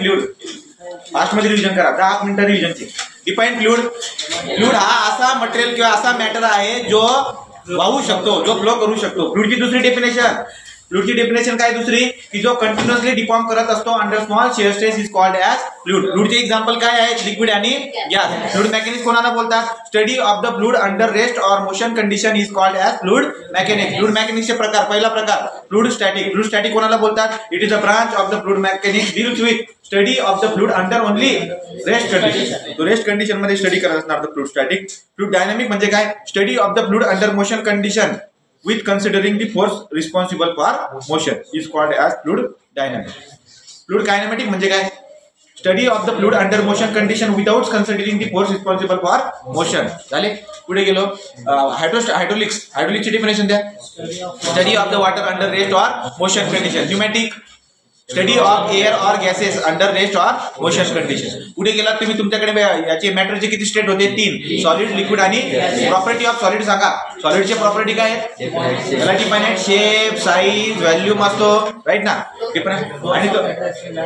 Fluid, fast मध्ये revision करा, 10 मिनिटं रिव्हिजनची. Define fluid. फ्लुइड हा असा मटेरियल किंवा असा मॅटर आहे जो वाहू शकतो, जो फ्लो करू शकतो. फ्लुइडची दुसरी डेफिनेशन, फ्लुइडची डेफिनेशन काय दुसरी, की जो कंटिन्युअसली डिफॉर्म करत असतो under small shear stress is called as fluid. फ्लुइडचे एक्झाम्पल काय आहेत, लिक्विड आणि गॅस. फ्लुइड मेकॅनिक्स कोणाला बोलतात, study of the fluid under rest और motion condition is called as fluid mechanics. फ्लुइड मेकॅनिक्सचे प्रकार, पहिला प्रकार फ्लुइड स्टॅटिक. फ्लुइड स्टॅटिक कोणाला बोलतात, it is a branch of the fluid mechanics deals with study of the fluid under only rest condition. तो rest condition मध्ये study करत असणार फ्लुइड स्टॅटिक. फ्लुइड डायनामिक म्हणजे काय, study of the fluid under motion condition with considering the force responsible for motion is called as fluid dynamic. Fluid kinematic म्हणजे काय, study of the fluid under motion condition without considering the force responsible for motion. झाले. पुढे गेलो, hydraulics. हायड्रोलिक्सची definition द्या, study of the water under rest और motion condition. Pneumatic, study of air और gases under rest और motion condition. पुढे गेलात तुम्ही, तुमच्याकडे याचे मॅटरचे किती स्टेट होते, 3, सॉलिड, लिक्विड आणि प्रॉपर्टी ऑफ सॉलिड सांगा. सॉलिडचे प्रॉपर्टी काय आहेत, त्याला डिफाइनेट शेप, साईज, व्हॉल्यूम असतो, राईट ना. आणि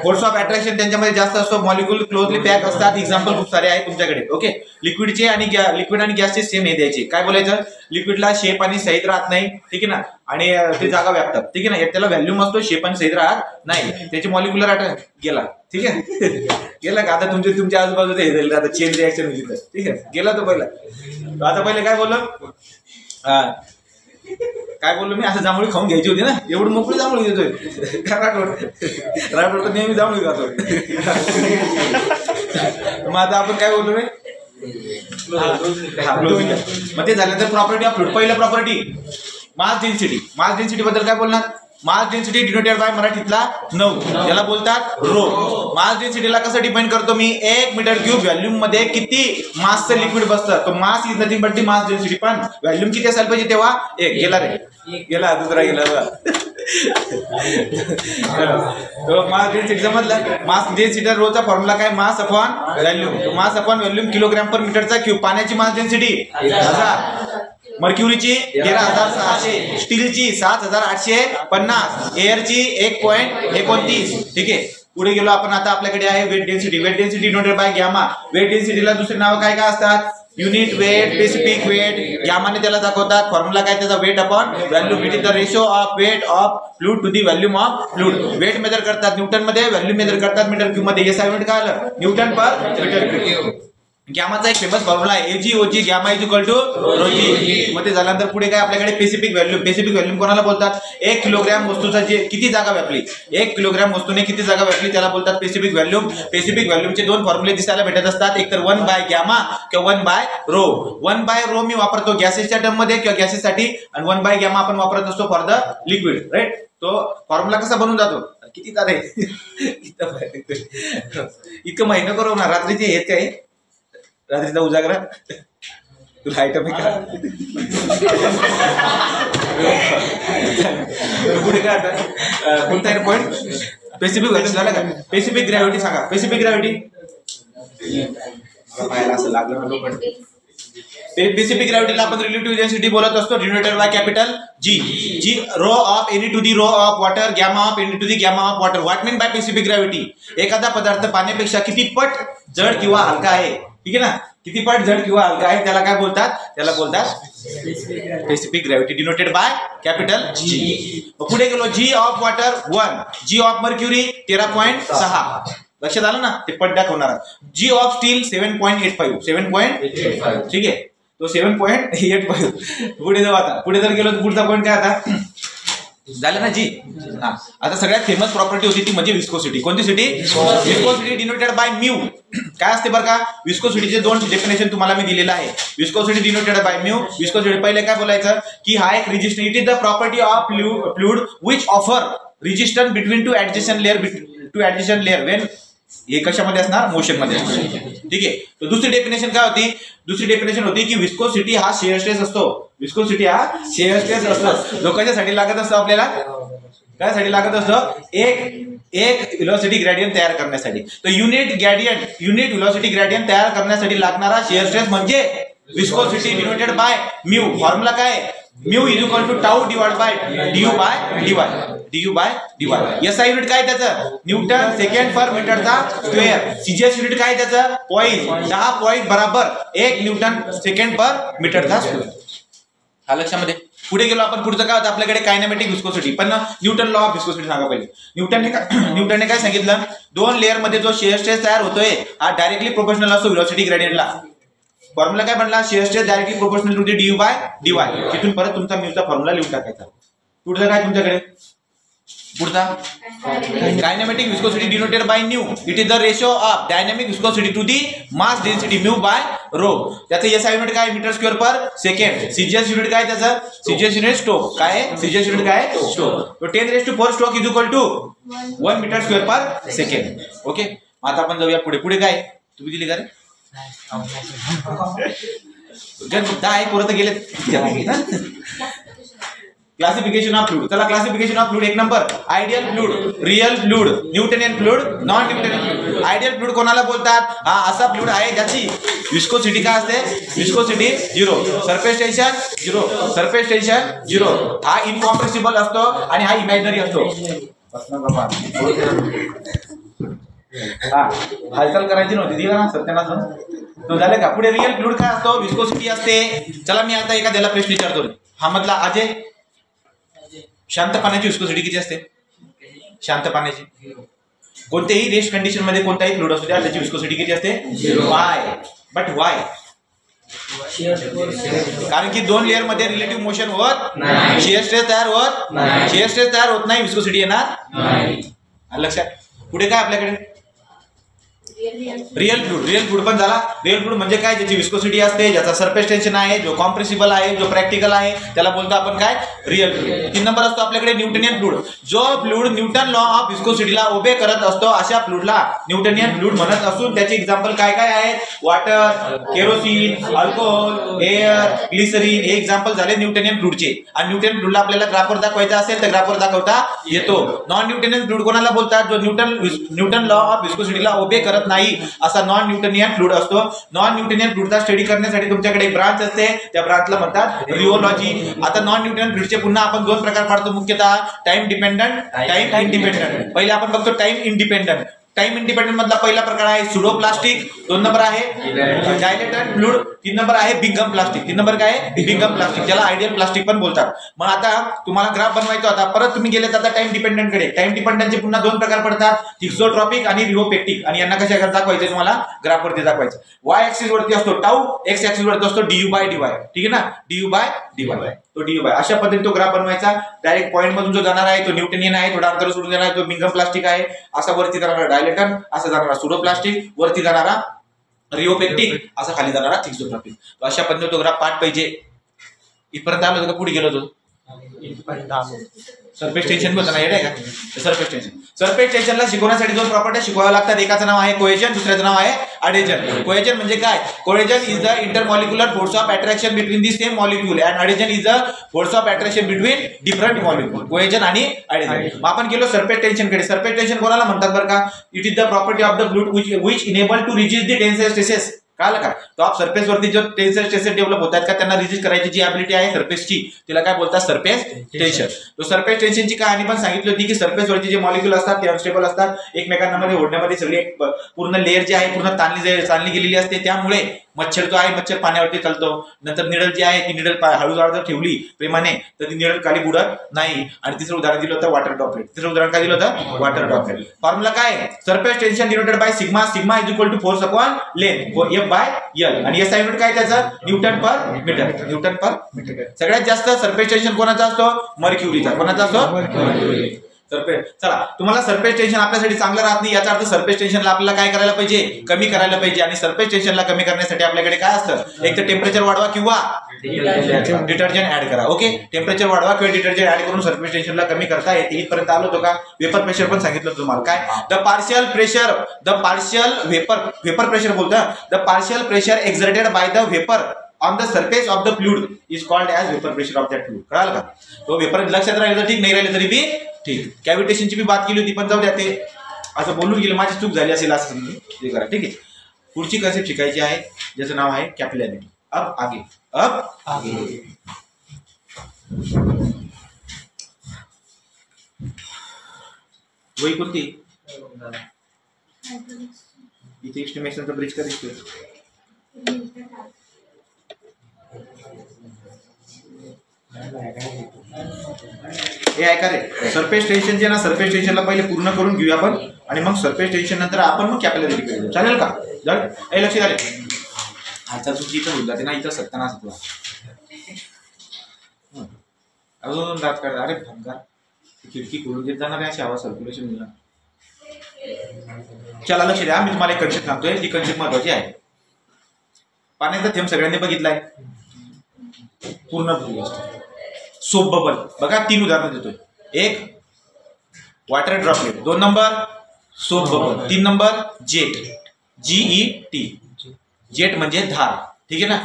फोर्स ऑफ अट्रॅक्शन त्यांच्यामध्ये जास्त असतो. मॉलिक्यूल क्लोजली पॅक असतात. एक्झाम्पल खूप सारे आहेत तुमच्याकडे. ओके. लिक्विडचे आणि लिक्विड आणि गॅसचे सेम हे द्यायचे. काय बोलायचं, लिक्विडला शेप आणि साईज राहत नाही, ठीक आहे ना, आणि ते जागा व्यापतात, ठीक आहे ना. त्याला व्हॅल्यूम असतो, शेप आणि साईज राहत नाही. त्याचे मॉलिक्युलर गेला, ठीक आहे. गेला का, आता तुमच्या आजूबाजूला हे झालं, आता चेन रिॲक्शन होईल, ठीक आहे. गेला तो पहिला. आता पहिले काय बोललो, काय बोललो मी, असं जांभळी खाऊन घ्यायची होती ना, एवढं मोकळी जांभळी देतोय. राठोड तर नेहमी जांभळी खातो. मग आता आपण काय बोललो रे, मग ते झाल्यानंतर प्रॉपर्टी ऑफ फ्लुइड. पहिलं property mass density. Mass density बद्दल काय बोलणार, मास डेन्सिटी डिनोटेड बाय मराठीतला 9, याला बोलतात रो. मास डेन्सिटीला कसं डिफाइन करतो मी, 1 मीटर क्यूब व्हॉल्यूम मध्ये किती मासचं लिक्विड बसतं, तो mass is nothing but the mass density. पण व्हॉल्यूम किती असायला पाहिजे तेव्हा 1. गेला रे, गेला, दुसरा गेला. मास डेन्सिटी समजलं. मास डेन्सिटी रोचा फॉर्म्युला काय, mass upon volume. Mass upon volume kilogram per मीटरचा क्यूब. पाण्याची मास डेन्सिटी 1000, मर्क्युरीची 13,600, स्टीलची 7,850, एअरची 1.29. ठीक आहे. पुढे गेलो आपण, आता आपल्याकडे आहे weight density. Weight density denoted by gamma. Weight डेन्सिटीला दुसरे नाव काय काय असतात, युनिट वेट, स्पेसिफिक वेट. गॅमाने त्याला दाखवतात. फॉर्म्युला काय त्याचा, weight upon volume. It is the ratio of weight of fluid to the volume of fluid. Weight measure करतात न्यूटन मध्ये, व्हॉल्यूम मेजर करतात मीटर क्यूब मध्ये. एसआय युनिट काय आलं, न्यूटन पर मीटर क्यूब. गॅमाचा एक फेमस फॉर्म्युला आहे, एजी ओजी गॅमा इज इक्वल टू रोजी. मग ते झाल्यानंतर पुढे काय आपल्याकडे स्पेसिफिक व्हॅल्यूम. स्पेसिफिक व्हॅल्यूम कोणाला बोलतात, 1 किलोग्राम वस्तूचा जे किती जागा व्यापली, 1 किलोग्राम वस्तूने किती जागा व्यापली, त्याला बोलतात स्पेसिफिक व्हॅल्यूम. स्पेसिफिक व्हॅल्यूमचे 2 फॉर्म्युले दिसायला भेटत असतात, एक तर 1 बाय गॅमा किंवा 1 बाय रो. 1 बाय रो मी वापरतो गॅसेसच्या टर्म मध्ये किंवा गॅसेससाठी, आणि 1 बाय गॅमा आपण वापरत असतो फॉर द लिक्विड, राईट. तो फॉर्म्युला कसा बनून जातो, किती तारे इतकं महिना करू ना, रात्रीचे हेत काय, रात्रीचा उजागरा तुला आयटम आहे का. पुढे काय आता कोणता पॉईंट, स्पेसिफिक व्हॅल्यूम झाला का. स्पेसिफिक ग्रॅव्हिटी सांगा. स्पेसिफिक ग्रॅव्हिटी असं लागलं. स्पेसिफिक ग्रॅव्हिटीला आपण रिलेटिव्ह डेन्सिटी बोलत असतो, denoted by capital G. G rho of any to the rho of water, gamma of any to the gamma of water. What mean by specific gravity, एखादा पदार्थ पाण्यापेक्षा किती पट जड किंवा हलका आहे, ठीक आहे ना, किती पट जड किंवा हलका आहे, त्याला काय बोलतात, त्याला बोलतात specific gravity denoted by capital G. पुढे गेलो, G of water 1, G of mercury 13.6. लक्षात आलं ना, ते पट दाखवणार. जी ऑफ स्टील 7.85, 7.85, ठीक आहे, तो 7.85. पुढे जाऊ आता. पुढे जर गेलो तर पुढचा पॉईंट काय आता झालं ना जी. हा, आता सगळ्यात फेमस प्रॉपर्टी होती ती म्हणजे विस्कोसिटी. कोणती city, viscosity denoted by mu. काय असते बरं का, विस्कोसिटीचे 2 डेफिनेशन तुम्हाला मी दिलेलं आहे. Viscosity denoted by mu. Viscosity पहिले काय बोलायचं, की हा एक resistance, it is the property of fluid which offer resistance between two adjacent layer when, हे कशामध्ये असणार, मोशन मध्ये असणार, ठीक आहे. तर दुसरी डेफिनेशन काय होती, दुसरी डेफिनेशन होती की विस्कोसिटी हा शिअर स्ट्रेस असतो. विस्कोसिटी हा शिअर स्ट्रेस असतो. लोकांच्यासाठी लागत असतो, आपल्याला काय लागत असतो, एक व्हेलॉसिटी ग्रेडियंट तयार करण्यासाठी. तर युनिट व्हेलॉसिटी ग्रेडियंट तयार करण्यासाठी लागणारा शिअर स्ट्रेस म्हणजे viscosity denoted by mu. Formula काय, mu is equal to tau divide by du by dy. du/dy. SI unit काय त्याचं न्यूटन सेकंड पर मीटरचा स्क्वेअर. सीजीएस युनिट काय त्याचं पॉईंट. 10 पॉईंट बराबर 1 न्यूटन सेकंड पर मीटरचा स्क्वेअर. हा लक्षामध्ये. पुढे गेलो आपण. पुढचं काय होतं आपल्याकडे कायनेमॅटिक विस्कोसिटी. पण न्यूटन लॉ ऑफ विस्कोसिटी सांगा पहिले. न्यूटनने काय सांगितलं 2 लेअर मध्ये जो शिअर स्ट्रेस तयार होतोय हा डायरेक्टली प्रोपोर्शनल असतो व्हेलॉसिटी ग्रेडियंटला. फॉर्म्युला काय बनला shear stress directly proportional to the du/dy. तिथून परत तुमचा म्यूचा फॉर्म्युला लिहून टाकायचा. पुढचं काय तुमच्याकडे पुढचा kinematic viscosity denoted by nu. It is the ratio of dynamic viscosity to the mass density mu by rho. त्याचं एसआय युनिट काय metre square per second. CGS unit काय त्याचं सीजीएस युनिट स्ट्रोक काय सीजीएस युनिट काय stroke. तो 10⁴ stroke is equal to 1 metre square per second. Okay आता आपण जाऊया पुढे. पुढे काय तुम्ही दिली का रे मुद्दा आहे परत गेले. Classification of fluid. चला classification of fluid 1 number ideal fluid, real fluid, Newtonian fluid, non Newtonian fluid. Ideal fluid कोणाला बोलतात हा असा फ्लूइड आहे ज्याची विस्कोसिटी काय असते viscosity 0, surface tension 0, surface tension 0. हा इनकॉम्प्रेसिबल असतो आणि हा इमॅजिनरी असतो. हा हालचाल करायची नव्हती दिला ना सत्यानाश तो झालं का. पुढे रियल फ्लूइड काय असतो विस्कोसिटी असते. चला मी आता एखाद्याला प्रश्न विचारतो. हा मधला अजय शांत पाण्याची विस्कोसिटी किती असते शांत पाण्याची. कोणत्याही रेस्ट कंडिशन मध्ये कोणताही फ्लूइड असू द्या त्याची विस्कोसिटी किती असते 0. वाय बट वाय कारण की 2 लेअर मध्ये रिलेटिव्ह मोशन होत नाही. शिअर स्ट्रेस तयार होत नाही. शिअर स्ट्रेस तयार होत नाही विस्कोसिटी येणार नाही. लक्षात. पुढे काय आपल्याकडे रियल फ्लूइड. रियल फ्लूइड पण झाला. रियल फ्लूइड म्हणजे काय ज्याची विस्कोसिटी असते ज्याचा सरफेस टेन्शन आहे जो कॉम्प्रेसिबल आहे जो प्रॅक्टिकल आहे त्याला बोलतो आपण काय रियल फ्लूइड. 3 नंबर असतो आपल्याकडे न्यूटनियन फ्लूइड. जो फ्लूइड न्यूटन लॉ ऑफ विस्कोसिटीला ओबे करत असतो अशा फ्लूइडला न्यूटनियन फ्लूइड म्हणत असून त्याचे एक्झाम्पल काय काय आहेत water, kerosene, alcohol, air, glycerine हे एक्झाम्पल झाले न्यूटनियन फ्लूइडचे. आणि न्यूटनियन फ्लूइडला आपल्याला ग्राफवर दाखवायचा असेल तर ग्राफवर दाखवता येतो. नॉन न्यूटनियन फ्लूइड कोणाला बोलतात जो न्यूटन लॉ ऑफ विस्कोसिटीला ओबे करत नाही असा नॉन न्यूटनियन फ्लूइड असतो. नॉन न्यूटनियन फ्लूइडचा स्टडी करण्यासाठी तुमच्याकडे एक ब्रांच असते त्या ब्रांचला म्हणतात रिओलॉजी. आता नॉन न्यूटनियन फ्लूइडचे पुन्हा आपण 2 प्रकार पाडतो मुख्यतः टाइम डिपेंडंट, टाइम इंडिपेंडंट. पहिले आपण बघतो टाइम इंडिपेंडंट. टाइम इंडिपेंडंट मधला पहिला प्रकार आहे सुडो प्लास्टिक. 2 नंबर आहे डायलेटेड फ्लूइड. 3 नंबर आहे बिंगम प्लास्टिक. 3 नंबर काय आहे बिंगम प्लास्टिक ज्याला आयडियल प्लास्टिक पण बोलतात. मग आता तुम्हाला ग्राफ बनवायचा होता परत तुम्ही गेले आता टाइम डिपेंडंट कडे. टाइम डिपेंडंटचे पुन्हा 2 प्रकार पडतात थिक्सोट्रॉपिक आणि रिओपेक्टिक. आणि यांना कशा दाखवायचे तुम्हाला ग्राफ वरती दाखवायचं. वाय ऍक्सिस वरती असतो टाऊ, एक्स ऍक्सिस वरती असतो du/dy. ठीक आहे ना du/dy. तो du/. अशा पद्धतीने तो ग्राफ बनवायचा. डायरेक्ट पॉईंट मधून जो जाणार आहे तो न्यूटनियन आहे. थोडा अंतर सोडून जाणार तो बिंगम प्लास्टिक आहे. असा वरती जाणारा डायलेटन, असा जाणारा सुडो प्लास्टिक, वरती जाणारा रिओपेक्टिक, असा खाली जाणारा थिक्सोट्रॉपिक. तो अशा पद्धतीने तो ग्राफ पाठ पाहिजे. इथपर्यंत आलो का पुढे गेलो तो सरफेस टेन्शन बोलतो ना येडे का सरफेस टेन्शन. सरफेस टेन्शनला शिकवण्यासाठी 2 प्रॉपर्टी शिकवाव्या लागतात. एकाचं नाव आहे कोहेजन, दुसऱ्याचं नाव आहे अडेजन. कोहेजन म्हणजे काय cohesion is the intermolecular force of attraction between the same molecule and adhesion is the force of attraction between different molecule. Cohesion आणि अडेजन. मग आपण गेलो सरफेस टेन्शन कडे. सरफेस टेन्शन कोणाला म्हणतात बरं का it is the property of the fluid which enable to reduce the tensile stresses. कळलं का टॉप सरफेस वरती जो टेन्साइल स्ट्रेसेस डेव्हलप होतात का त्यांना रिड्यूस करायची जी ॲबिलिटी आहे सरफेसची तिला काय बोलतात सरफेस टेन्शन. तो सरफेस टेन्शनची कहाणी पण सांगितली होती की सरफेस वरती जे मॉलिक्यूल असतात ते अनस्टेबल असतात. एकमेकांना मध्ये ओढण्यामध्ये सगळी पूर्ण लेअर जी आहे पूर्ण ताणली गेलेली असते. त्यामुळे मच्छर जो आहे मच्छर पाण्यावरती चालतो. नंतर निडल जी आहे ती निडल हळूहळू जर ठेवली प्रेमाने तर ती निडल खाली बुडत नाही. आणि तिसरं उदाहरण दिलं होतं वॉटर ड्रॉपलेट. तिसरं उदाहरण काय दिलं होतं वॉटर ड्रॉपलेट. फॉर्म्युला काय surface tension denoted by sigma. Sigma is equal to force upon length F/L. आणि एसआय युनिट काय त्याचं newton per metre. Newton per metre. सगळ्यात जास्त सरफेस टेन्शन कोणाचा असतो मर्क्युरीचा. कोणाचा असतो मर्क्युरी. सरफेस. चला तुम्हाला सरफेस टेन्शन आपल्यासाठी चांगलं राहत नाही याचा अर्थ सरफेस टेन्शनला आपल्याला काय करायला पाहिजे कमी करायला पाहिजे. आणि सरफेस टेन्शनला कमी करण्यासाठी आपल्याकडे काय असतं एक तर टेम्परेचर वाढवा किंवा डिटर्जंट ऍड करा. ओके टेम्परेचर वाढवा किंवा डिटर्जंट ऍड करून सरफेस टेन्शनला कमी करता येते. इथपर्यंत आलो होतो का. वेपर प्रेशर पण सांगितलं तुम्हाला काय द पार्शियल वेपर प्रेशर बोलतं. The partial pressure exerted by the vapour on the surface of the fluid is called as vapor pressure of that fluid. कळालं का. तो वेपर लक्षात राहिलं तर ठीक नाही राहिलं तरी बी ठीक. कॅव्हिटेशनची बी बात केली होती पण जाऊ द्या ते असं बोलून गेलं माझी चूक झाली असेल असं समजून करा. ठीक आहे. पुढची कन्सेप्ट शिकायची आहे ज्याचं नाव आहे कॅपिलॅरिटी. अब आगे वही कोणती इथे एस्टिमेशनचा ब्रिज का दिसतोय? हे ऐका रे, सरफेस टेन्शन जे ना, सरफेस टेन्शनला पहिले पूर्ण करून घेऊया आपण आणि मग सरफेस टेन्शन नंतर आपण मग कॅपिलरी करूया, चालेल का? जर हे लक्ष द्या रे, आता तुझी इथं होत जाते ना, इथं सत्ताना तुला अजून दात काढ. अरे भंगार, खिडकी खोलून देत जाणार आहे, अशी हवा सर्क्युलेशन मिळणार. चला लक्ष द्या, मी तुम्हाला एक कन्सेप्ट सांगतोय, जी कन्सेप्ट महत्वाची आहे. पाण्याचा थेंब सगळ्यांनी बघितलाय, पूर्ण सोप बबल. बघा 3 उदाहरण देतोय. 1 water droplet, 2 number soap bubble, 3 number jet, GET. Jet म्हणजे धार, ठीक आहे ना.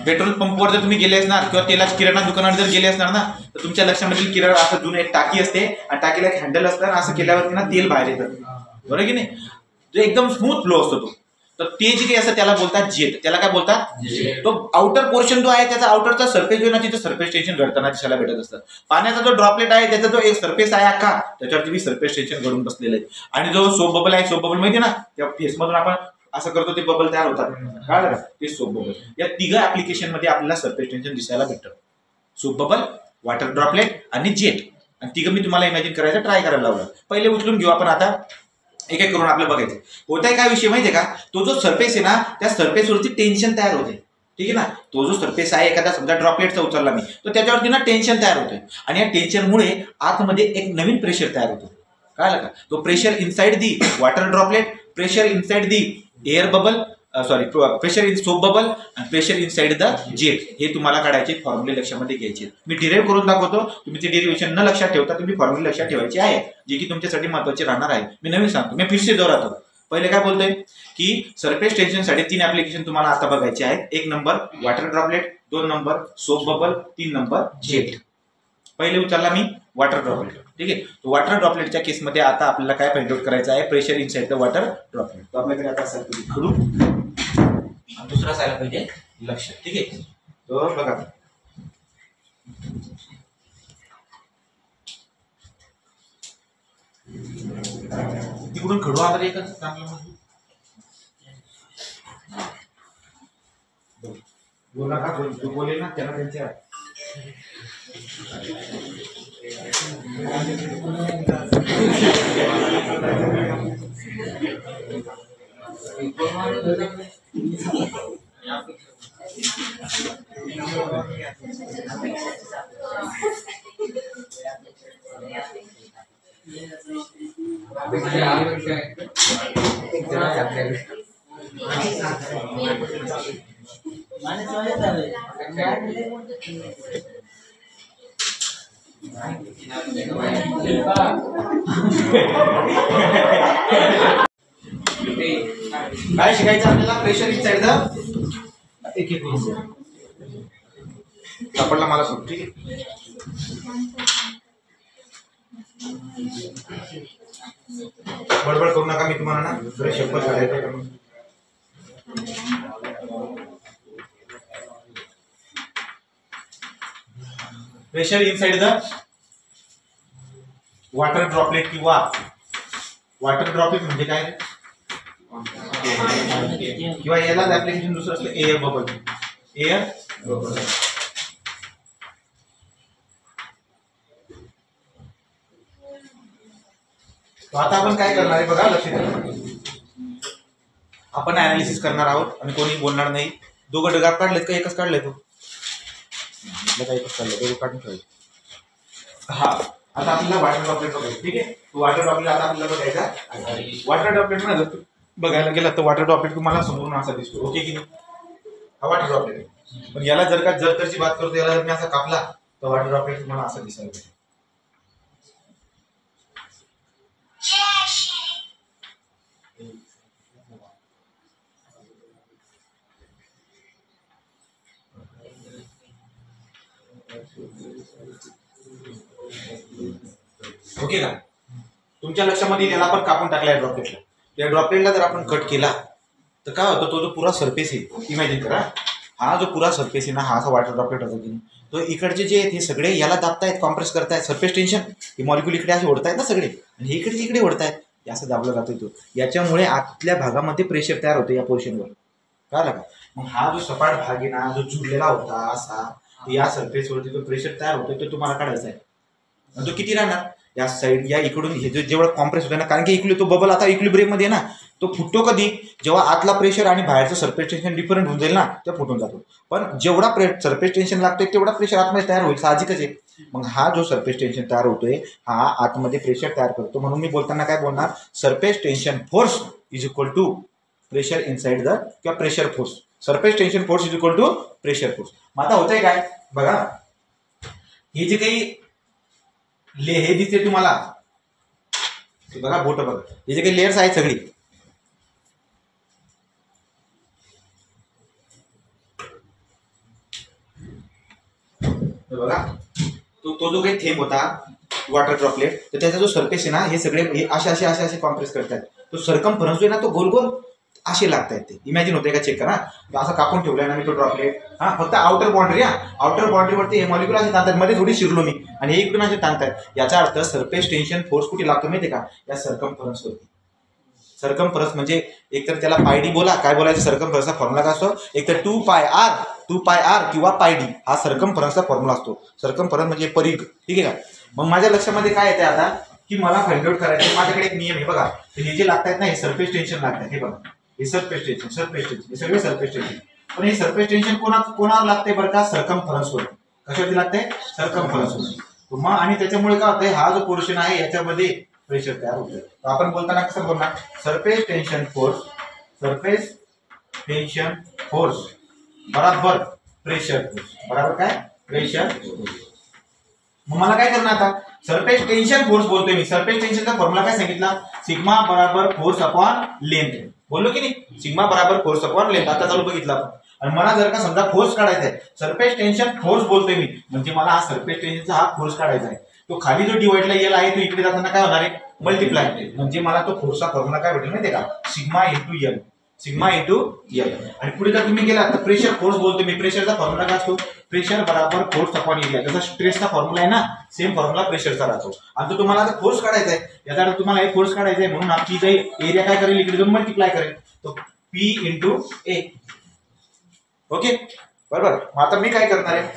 पेट्रोल पंपवर जर तुम्ही गेले असणार किंवा तेलाच्या किराणा दुकानावर जर गेले असणार ना, तर तुमच्या लक्षामध्ये किराणा असं जुनं एक टाकी असते आणि टाकीला एक हँडल असतं, असं केल्यावरती ना तेल बाहेर येतं, बरोबर की नाही? जो एकदम स्मूथ फ्लो असतो तो. तर ते जे काही असं त्याला बोलतात जेट. त्याला काय बोलतात? तो आउटर पोर्शन जो आहे त्याचा आउटरचा सरफेस जो ना, तिथे सरफेस टेन्शन घडताना दिसायला भेटत असतं. पाण्याचा जो ड्रॉपलेट आहे त्याचा जो एक सरफेस आहे अख्खा, त्याच्यावरती बी सरफेस टेन्शन घडून बसलेलं आहे. आणि जो सोप बबल आहे, सोप बबल माहिती ना, त्या फेसमधून आपण असं करतो ते बबल तयार होतात, कळलं का? ते सोप बबल. या तिघा ऍप्लिकेशन मध्ये आपल्याला सरफेस टेन्शन दिसायला भेटतं. सोप बबल, वॉटर ड्रॉपलेट आणि जेट. आणि तिघं मी तुम्हाला इमॅजिन करायचं ट्राय करायला लावलं. पहिले उचलून घेऊ आपण, आता एक एक करून आपलं बघायचं. होत आहे काय विषय माहितीये का? तो जो सरफेस आहे ना, त्या सरफेसवरती टेन्शन तयार होते, ठीक आहे ना. तो जो सरफेस आहे, एखादा समजा ड्रॉपलेटचा उचलला मी, तर त्याच्यावरती ना टेन्शन तयार होते आणि या टेन्शनमुळे आतमध्ये एक नवीन प्रेशर तयार होतो, कळलं का? तो pressure inside the water droplet, pressure inside the air bubble, pressure in soap bubble आणि प्रेशर इनसाइड द जेट. हे तुम्हाला काढायचे, फॉर्म्युले लक्षामध्ये घ्यायचे. मी डिराईव्ह करून दाखवतो, तुम्ही ते डेरिव्हेशन न लक्षात ठेवता तुम्ही फॉर्म्युले लक्षात ठेवायचे आहे, जे की तुमच्यासाठी महत्वाचे राहणार आहे. मी नवीन सांगतो, मी फिरसे दोहरातो. पहिले काय बोलतोय की सरफेस टेन्शनसाठी 3 ऍप्लिकेशन तुम्हाला आता बघायचे आहेत. 1 number water droplet, 2 number soap bubble, 3 number jet. पहिले उचलला मी वॉटर ड्रॉपलेट, ठीक आहे. तो वॉटर ड्रॉपलेटच्या केसमध्ये आता आपल्याला काय फाइंड आउट करायचं आहे? Pressure inside the water droplet. तो आपल्याकडे आता सर्किट खडू आणि दुसरा असायला पाहिजे लक्ष, ठीक आहे. तो बघा, तिकडून खडू आता एकच चांगलं बोला का, तू बोलेल ना त्याला त्यांच्या काय शिकायचं आपल्याला? प्रेशर इनसाइड द एक एक सापडला मला खूप, ठीक आहे. बडबड करू नका, मी तुम्हाला ना जरा शपथ काढायचं. Pressure inside the water droplet किंवा वॉटर ड्रॉपलेट म्हणजे काय? किंवा यालाच ऍप्लिकेशन दुसरं असलं एअर बबल. एअर बबल आता आपण काय करणार आहे बघा, लक्ष द्या. आपण अनालिसिस करणार आहोत आणि कोणी बोलणार नाही. दोघं डगात काढलेत का एकच काढलंय? तो एकच काढलं, दोघं काढून ठेवायचं. हा, आता आपल्याला वॉटर ड्रॉपलेट बघायचं, ठीक आहे. वॉटर ड्रॉपलेट आता आपल्याला बघायचा. वॉटर ड्रॉपलेट मध्ये बघायला गेला तर वॉटर ड्रॉपलेट तुम्हाला समोरून असा दिसतो, ओके की नाही? हा वॉटर ड्रॉपलेट. पण याला जर का जरची बात करतो, याला जर मी असा कापला तर वॉटर ड्रॉपलेट तुम्हाला असं दिसायला पाहिजे. ओके का? तुमच्या लक्षामध्ये याला आपण कापून टाकलाय ड्रॉपलेटला. त्या ड्रॉपलेटला जर आपण कट केला तर काय होतं? तो जो पुरा सरफेस आहे, इमॅजिन करा, हा जो पुरा सरफेस आहे ना, हा असा वॉटर ड्रॉपलेट होता की तो इकडचे जे आहेत हे सगळे याला दाबतायत, कॉम्प्रेस करतायत, सरफेस टेन्शन, हे मॉलिक्यूल इकडे असे ओढतायत ना सगळे, आणि हे इकडे इकडे ओढतायत, हे असं दाबलं जातो तो. याच्यामुळे आतल्या भागामध्ये प्रेशर तयार होतं या पोर्शनवर, कळलं का? मग हा जो सपाट भाग आहे ना, जो चुरलेला होता असा, या सरफेसवरती जो प्रेशर तयार होतोय तो तुम्हाला काढायचा आहे. तो किती राहणार? या साईड या इकडून हे जो जेवढा कॉम्प्रेस होतं ना, कारण की तो बबल आता इक्विलिब्रियममध्ये आहे ना, तो फुटतो कधी? जेव्हा आतला प्रेशर आणि बाहेरचं सरफेस टेन्शन डिफरंट होऊन जाईल ना, ते फुटून जातो. पण जेवढा सरफेस टेन्शन लागतोय तेवढा प्रेशर आतमध्ये तयार होईल, साहजिकच आहे. मग हा जो सरफेस टेन्शन तयार होतोय हा आतमध्ये प्रेशर तयार करतो. म्हणून मी बोलताना काय बोलणार? Surface tension force is equal to pressure inside the, किंवा pressure force. Surface tension force is equal to pressure force. मग आता होतंय काय बघा, हे जे काही हे दिसते तुम्हाला, बघा बोट बघा, हे जे काही लेयर्स आहेत सगळी, बघा तो जो काही थेंब होता वॉटर ड्रॉपलेट, तर त्याचा जो सरफेस आहे ना, हे सगळे असे असे असे असे कॉम्प्रेस करतात. तो सरकमफरन्स जो आहे ना, तो गोल गोल असे लागतायत. ते इमॅजिन होते का? चेक करा. असं कापून ठेवलाय ना मी तो ड्रॉपलेट, हा फक्त आउटर बाउंड्री, आउटर बाउंड्रीवरती हे मॉलिक्यूल असे ताणतात, मध्ये थोडी शिरलो मी, आणि हे इकडून असे ताणतात. याचा अर्थ सरफेस टेन्शन फोर्स कुठे लागतो माहितीये का? या सरकमफरन्सवरती. सरकमफरन्स म्हणजे एकतर त्याला पायडी बोला, काय बोलायचं? सरकमफरन्सचा फॉर्म्युला काय असतो? एकतर 2πr किंवा पायडी, हा सरकमफरन्सचा फॉर्म्युला असतो. सरकमफरन्स म्हणजे परिघ, ठीक आहे का? मग माझ्या लक्षामध्ये काय येते आता, की मला फाइंड आउट करायचं, माझ्याकडे एक नियम आहे बघा. हे जे लागतात ना, हे सरफेस टेन्शन लागतात, हे बघा, हे सरफेस टेन्शन हे सगळे सरफेस टेन्शन. पण हे सरफेस टेन्शन कोणावर लागते बरं का? सरकमफरन्सवर. कशावरती लागते? सरकमफरन्सवर. मग आणि त्याच्यामुळे काय होतंय, हा जो पोर्शन आहे याच्यामध्ये प्रेशर तयार होतं. तर आपण बोलताना कसं बोलणार? सरफेस टेन्शन फोर्स बराबर प्रेशर फोर्स, बराबर काय? Pressure force. मग मला काय करणार आता? सरफेस टेन्शन फोर्स बोलतोय मी. सरफेस टेन्शनचा फॉर्म्युला काय सांगितला? सिग्मा बराबर फोर्स अपॉन लेंथ. बोललो की नाही? सिग्मा बराबर फोर्स अपॉन लेंथ. आता चालू बघितलं आपण. आणि मला जर का समजा फोर्स काढायचा आहे, सरफेस टेन्शन फोर्स बोलतोय मी, म्हणजे मला हा सरफेस टेन्शनचा हा फोर्स काढायचा आहे. तो खाली जो डिवाइडला एल आहे, तो इकडे जाताना काय होणार आहे? मल्टिप्लाय. म्हणजे मला तो फोर्सचा फॉर्म्युला काय भेटेल माहितीये का? Sigma into L. आणि पुढे जर तुम्ही गेला तर प्रेशर फोर्स बोलतो मी. प्रेशरचा फॉर्म्युला काय असतो? प्रेशर बराबर फोर्स अपॉन एरिया. जसा स्ट्रेसचा फॉर्म्युला आहे ना, सेम फॉर्म्युला प्रेशरचा राहतो. आणि तो तुम्हाला आता फोर्स काढायचा आहे, याचा अर्थ तुम्हाला हे फोर्स काढायचा आहे, म्हणून आपली जे एरिया काय करेल? इकडे जाऊन मल्टिप्लाय करेल. तो पी इंटू ए. ओके, बरोबर. मग आता मी काय करणार आहे?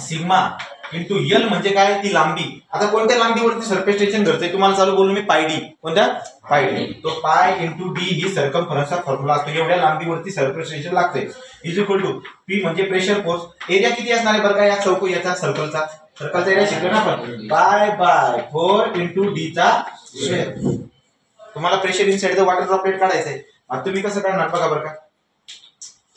सिग्मा इंटू एल म्हणजे काय? ती लांबी. आता कोणत्या लांबीवरती सरफेस टेन्शन घडतंय तुम्हाला चालू बोललो मी? पायडी. कोणत्या? पायडी. तो पाय इंटू डी ही सरकमफरन्सचा फॉर्म्युला असतो. एवढ्या लांबीवरती सरफेस टेन्शन लागतंय. इज इक्वल टू पी म्हणजे प्रेशर फोर्स. एरिया किती असणार आहे बरं का? या चौको याचा सर्कलचा एरिया शिकलो ना आपण. पाय बाय 4 इंटू डी चा स्क्वेअर. तुम्हाला pressure inside the water droplet काढायचं आहे. आता तुम्ही कसं काढणार बघा बरं का?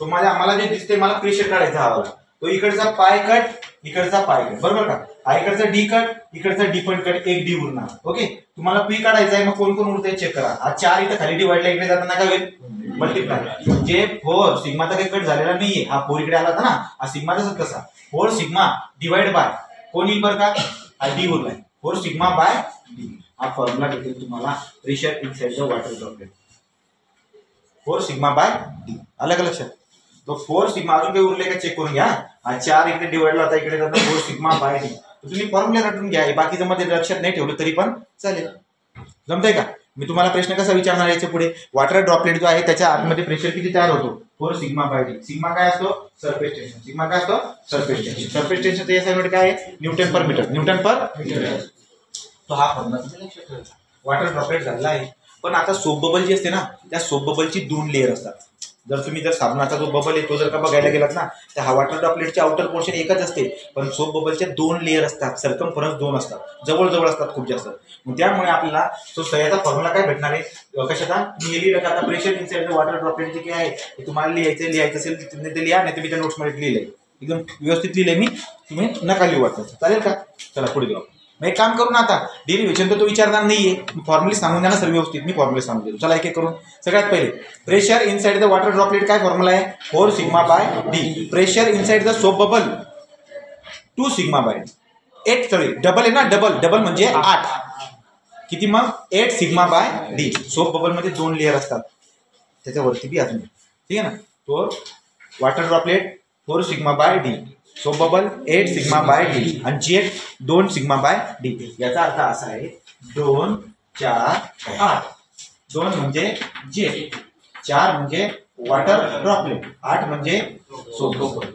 तो मला जे दिसते, मला प्रेशर काढायचा हवा. तो इकडचा पाय कट, इकडचा पाय कट, बरोबर का? हा इकडचा डी कट, इकडचा डी पण कट, एक डी उरणार. ओके, तुम्हाला पी काढायचा आहे. मग कोण कोण उरतंय चेक करा. हा 4 इथं खाली डिवाइडला इकडे जाताना काय होईल? मल्टिप्लाय. म्हणजे 4 सिग्माचा काही कट झालेला नाहीये. हा 4 इकडे आला होता ना, हा सिग्मा तसंच कसा 4 सिग्मा डिवाइड बाय कोण येईल बरं का? हा डी उरलाय. 4 sigma by D. हा फॉर्म्युला भेटेल तुम्हाला pressure inside the water droplet. 4 sigma by D. आलं का लक्षात? तो 4 सिग्मा, अजून काही उरले का चेक करून घ्या. हा 4 इकडे डिवाइडला होता, इकडे जातो 4 सिग्मा बाय डी. तुम्ही फॉर्म्युला रटून घ्या. बाकीचं मध्ये लक्षात नाही ठेवलं तरी पण चालेल. जमतंय का? मी तुम्हाला प्रश्न कसा विचारणार याच्या पुढे? वॉटर ड्रॉपलेट जो आहे त्याच्या आतमध्ये प्रेशर किती तयार होतो? 4 सिग्मा बाय डी. सिग्मा काय असतो? Surface tension. सिग्मा काय असतो? Surface tension. सरफेस टेन्शन या साईडमध्ये काय आहे? Newton per metre. तो हा फॉर्म्युला तुम्ही लक्षात ठेवायचा. वॉटर ड्रॉपलेट झालेला आहे. पण आता सोप बबल जी असते ना, त्या सोप बबलची 2 लेअर असतात. जर साबणाचा जो बबल आहे तो जर का बघायला गेलात ना, तर हा वॉटर ड्रॉपलेटची आउटर पोर्शन एकच असते, पण सोप बबलच्या 2 लेअर असतात. सरकमफरन्स 2 असतात, जवळ असतात खूप जास्त. मग त्यामुळे आपल्याला तो सह्याचा फॉर्म्युला काय भेटणार आहे? कशाचा? मी लिहिलं का? आता pressure inside the water droplet जे काय आहे ते तुम्हाला लिहायचं असेल ते लिहा, नाही तर मी त्या नोट्समध्ये लिहिलंय, एकदम व्यवस्थित लिहिलंय मी. तुम्ही नका लिहू वाटतं. चालेल का? चला पुढे जाऊ. मग एक काम करू ना, आता डेरिव्हेशन तर तो विचारणार नाहीये, फॉर्म्युले सांगून द्या ना सर व्यवस्थित. मी फॉर्म्युले सांगून देतो. चला एक एक करून. सगळ्यात पहिले pressure inside the water droplet काय फॉर्म्युला आहे? 4 sigma by D. Pressure inside the soap bubble 2 sigma by D. 8 sorry double आहे ना, डबल म्हणजे 8. किती मग? 8 sigma by D. Soap bubble मध्ये 2 लेअर असतात, त्याच्यावरती बी अजून, ठीक आहे ना? तो water droplet 4 sigma by D. So bubble 8 sigma by D आणि जेट 2 सिग्मा बाय डी. याचा अर्थ असा आहे 2 4 8. 2 म्हणजे जेट, 4 म्हणजे वॉटर ड्रॉपलेट, 8 म्हणजे so bubble.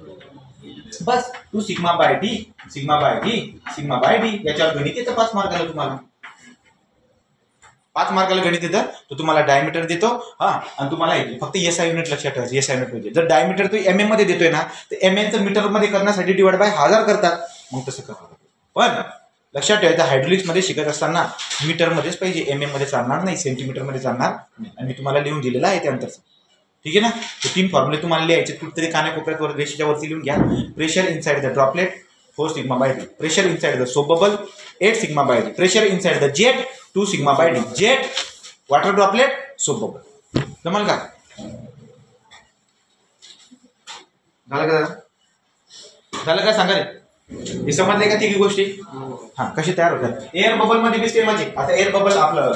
Bus 2 sigma by D sigma by D sigma by D. याच्यावर गणित येतं 5 मार्काला. तुम्हाला 5 मार्काला गणित येतं. तो तुम्हाला डायमीटर देतो हा, आणि तुम्हाला फक्त एसआय युनिट लक्षात ठेवायचं. एसआय युनिट म्हणजे जर डायमीटर तो एमएम मध्ये देतोय ना, तर एमएमचं मीटर मध्ये करण्यासाठी डिवाइड बाय 1000 करतात. मग तसं करावं. पण लक्षात ठेवायचं हायड्रोलिक्स मध्ये शिकत असताना मीटर मध्येच पाहिजे, एमएम मध्ये चालणार नाही, सेंटीमीटर मध्ये चालणार नाही. आणि मी तुम्हाला लिहून दिलेलं आहे त्यानंतरचं. ठीक आहे ना. ते 3 फॉर्म्युले तुम्हाला लिहायचे, कुठेतरी कानाकोपऱ्यात रेषेच्या वरती लिहून घ्या. Pressure inside the droplet 4 sigma by D, pressure inside the soap bubble 8 sigma by D, pressure inside the jet 2 sigma by D, jet water droplet soap bubble. जमल का? झालं का सांगा रे. हे समजले का तिघी गोष्टी? हा, कशी तयार होतात. एअर बबल मध्ये दिसते माझी. आता एअर बबल आपलं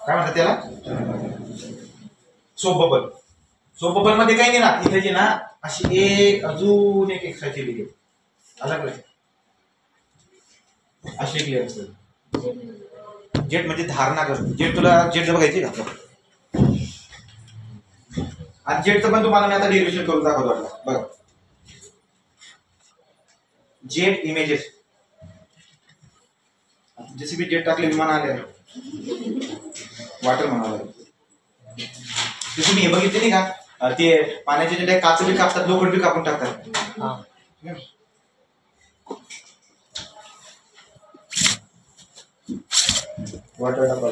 काय म्हणतात त्याला, सोप बबल. सोप बबल मध्ये काही नाही ना, इथे जे ना अशी एक अजून एक एक्स्ट्राची लिहिली अलग अशी एक लेअर असते. जेट म्हणजे धारणा करतो. जेट तुला जेट बघायची का? आणि जेटचं पण तुम्हाला मी आता डेरिव्हेशन करून दाखवतो. बघा जेट इमेजेस, जसे मी जेट टाकले विमान आले वॉटर म्हणाला. ते तुम्ही हे बघितले नाही का, ते पाण्याचे जे काच बी कापतात, लोखंड बी कापून टाकतात. वॉटर डबा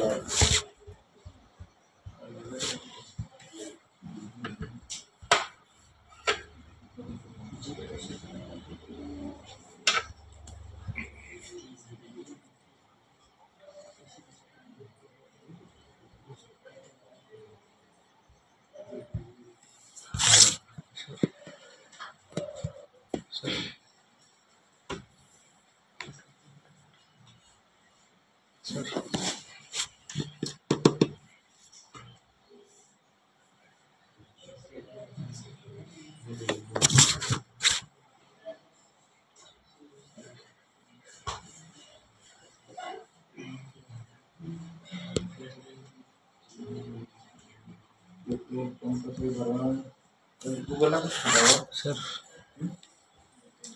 सर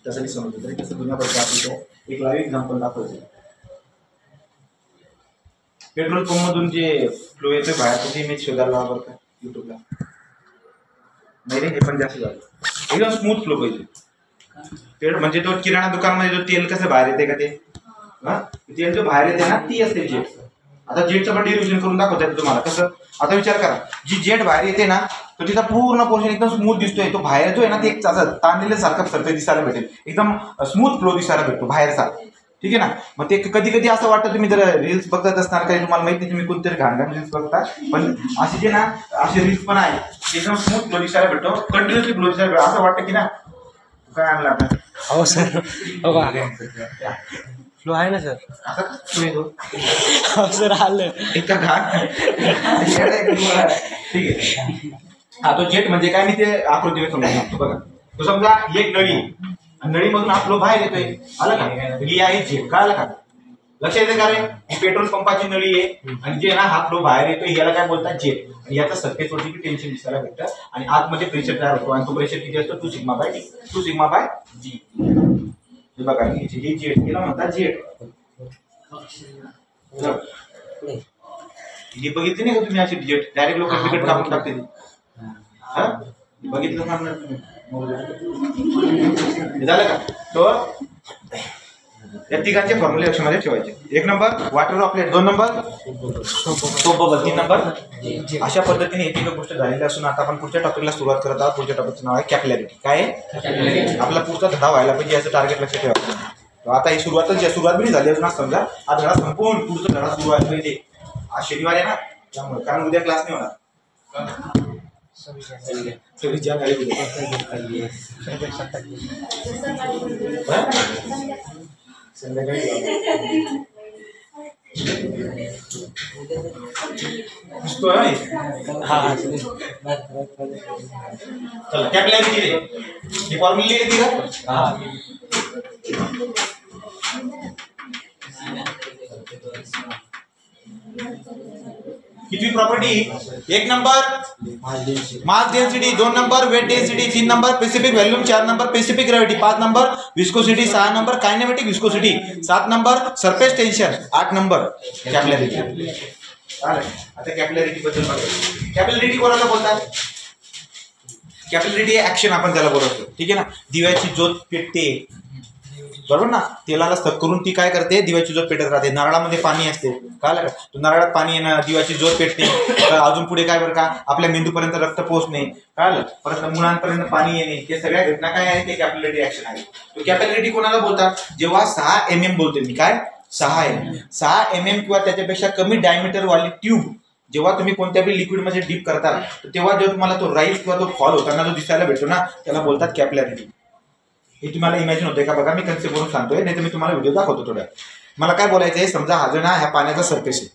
तसं नाही समजलं तरी कसं दुनियाभरचं आपलं एक लाईव्ह एक्झाम्पल दाखवायचं. पेट्रोल पंप मधून जे फ्लो येतोय बाहेर त्याची इमेज शोधायला बरं का युट्यूबला. नाही रे, हे पण जास्त झालं. एकदम स्मूथ फ्लो पाहिजे. म्हणजे तो किराणा दुकानमध्ये जो तेल कसं बाहेर येते का, ते तेल जो बाहेर येते ना, ती असते जेट. आता जेटचं पण डेरिव्हेशन करून दाखवतात तुम्हाला कसं. आता विचार करा, जी जेट बाहेर येते ना, तो तिचा पूर्ण पोर्शन एकदम स्मूथ दिसतोय. तो बाहेर येतोय ना, ते एक ताणलेल्या सारखं सरतोय दिसायला भेटेल. एकदम स्मूथ फ्लो दिसायला भेटतो बाहेरचा. ठीक आहे ना. मग ते कधी कधी असं वाटतं, तुम्ही जर रील्स बघत असणार काही तुम्हाला माहिती नाही, तुम्ही कोणतरी घाणघाण रील्स बघता, पण असे जे ना असे रील्स पण आहे एकदम स्मूथ फ्लो दिसायला भेटतो, कंटिन्युअसली फ्लो दिसायला भेटतो. असं वाटतं की ना काय आणलं आपण. हो सर, फ्लो आहे ना सर. असं सर आलं एका घाट. ठीक आहे. हा, तो जेट म्हणजे काय मी ते आकृती समजून सांगतो. बघा, तो समजा एक नळी, नळीमधून हा फ्लो बाहेर येतोय. आलं का? ही आहे जेट. का आलं का? लक्षात येते का रे? ही पेट्रोल पंपाची नळी आहे आणि जे ना हा फ्लो बाहेर येतोय याला काय बोलतात जेट. आणि याचा सरफेस वरती टेन्शन दिसायला भेटतं आणि आतमध्ये प्रेशर तयार होतो. आणि तो प्रेशर किती असतो? 2 sigma by D, 2 sigma by G. हे बघा, ही जेट, हिला म्हणतात जेट. ही बघितली नाही का तुम्ही अशी जेट? डायरेक्ट लोक तिकीट कापून टाकते. बघितलं ना झालं का? तो या तिघांचे फॉर्म्युले लक्षामध्ये ठेवायचे. 1 number water droplet, 2 number soap bubble, 3 number. अशा पद्धतीने एक गोष्ट झालेली असून आता आपण पुढच्या टॉपिकला सुरुवात करत आहोत. पुढच्या टॉपिकचं नाव आहे कॅपिलॅरिटी. काय आहे? आपला पुढचा धडा व्हायला पाहिजे याचं टार्गेट लक्षात ठेवायचं. आता ही सुरुवात बी झाली अजून. समजा हा धडा संपून पुढचा धडा सुरू व्हायला पाहिजे. आज शनिवार आहे ना, त्यामुळे, कारण उद्या क्लास नाही होणार. 26 जानेवारी संध्याकाळी हाँ चलो कैपिलरिटी ये फॉर्मूला लिख दिया। हाँ कितनी प्रॉपर्टी? एक number mass density, 2 number weight density, 3 number specific volume, 4 number specific gravity, 5 number viscosity, 6 number kinematic viscosity, 7 number surface tension, 8 number capillarity. आता कॅपिलॅरिटी बद्दल बघा। कॅपिलॅरिटी कोणाला बोलतात? कॅपिलॅरिटी ऍक्शन आपण त्याला बोलतो, ठीक आहे ना। दिव्याची ज्योत पेटते बरोबर ना, तेलाला स्तक करून ती काय करते, दिव्याची ज्योत पेटत राहते। नारळामध्ये पाणी असते, कळलं का? तो नारळात पाणी येणं, दिव्याची ज्योत पेटते, अजून पुढे काय बरं का, आपल्या मेंदूपर्यंत रक्त पोहोचणे, कळलं, परत मुलांपर्यंत पाणी येणे, हे सगळ्या घटना काय आहे ते कॅपिलॅरिटी ऍक्शन आहे। तो कॅपिलॅरिटी कोणाला बोलतात? जेव्हा 6 mm बोलते मी, काय 6 mm किंवा त्याच्यापेक्षा कमी डायमीटर वाली ट्यूब जेव्हा तुम्ही कोणत्याही लिक्विडमध्ये डीप करता, तेव्हा जो तुम्हाला तो राईज किंवा तो फॉल होताना जो दिसायला भेटतो ना, त्याला बोलतात कॅपिलॅरिटी। हे तुम्हाला इमॅजिन होतंय का बघा, मी कन्सेप्ट करून सांगतोय, नाही तर मी तुम्हाला व्हिडिओ दाखवतो थोड्या। मला काय बोलायचं आहे, समजा हा जो ना ह्या पाण्याचा सरफेस आहे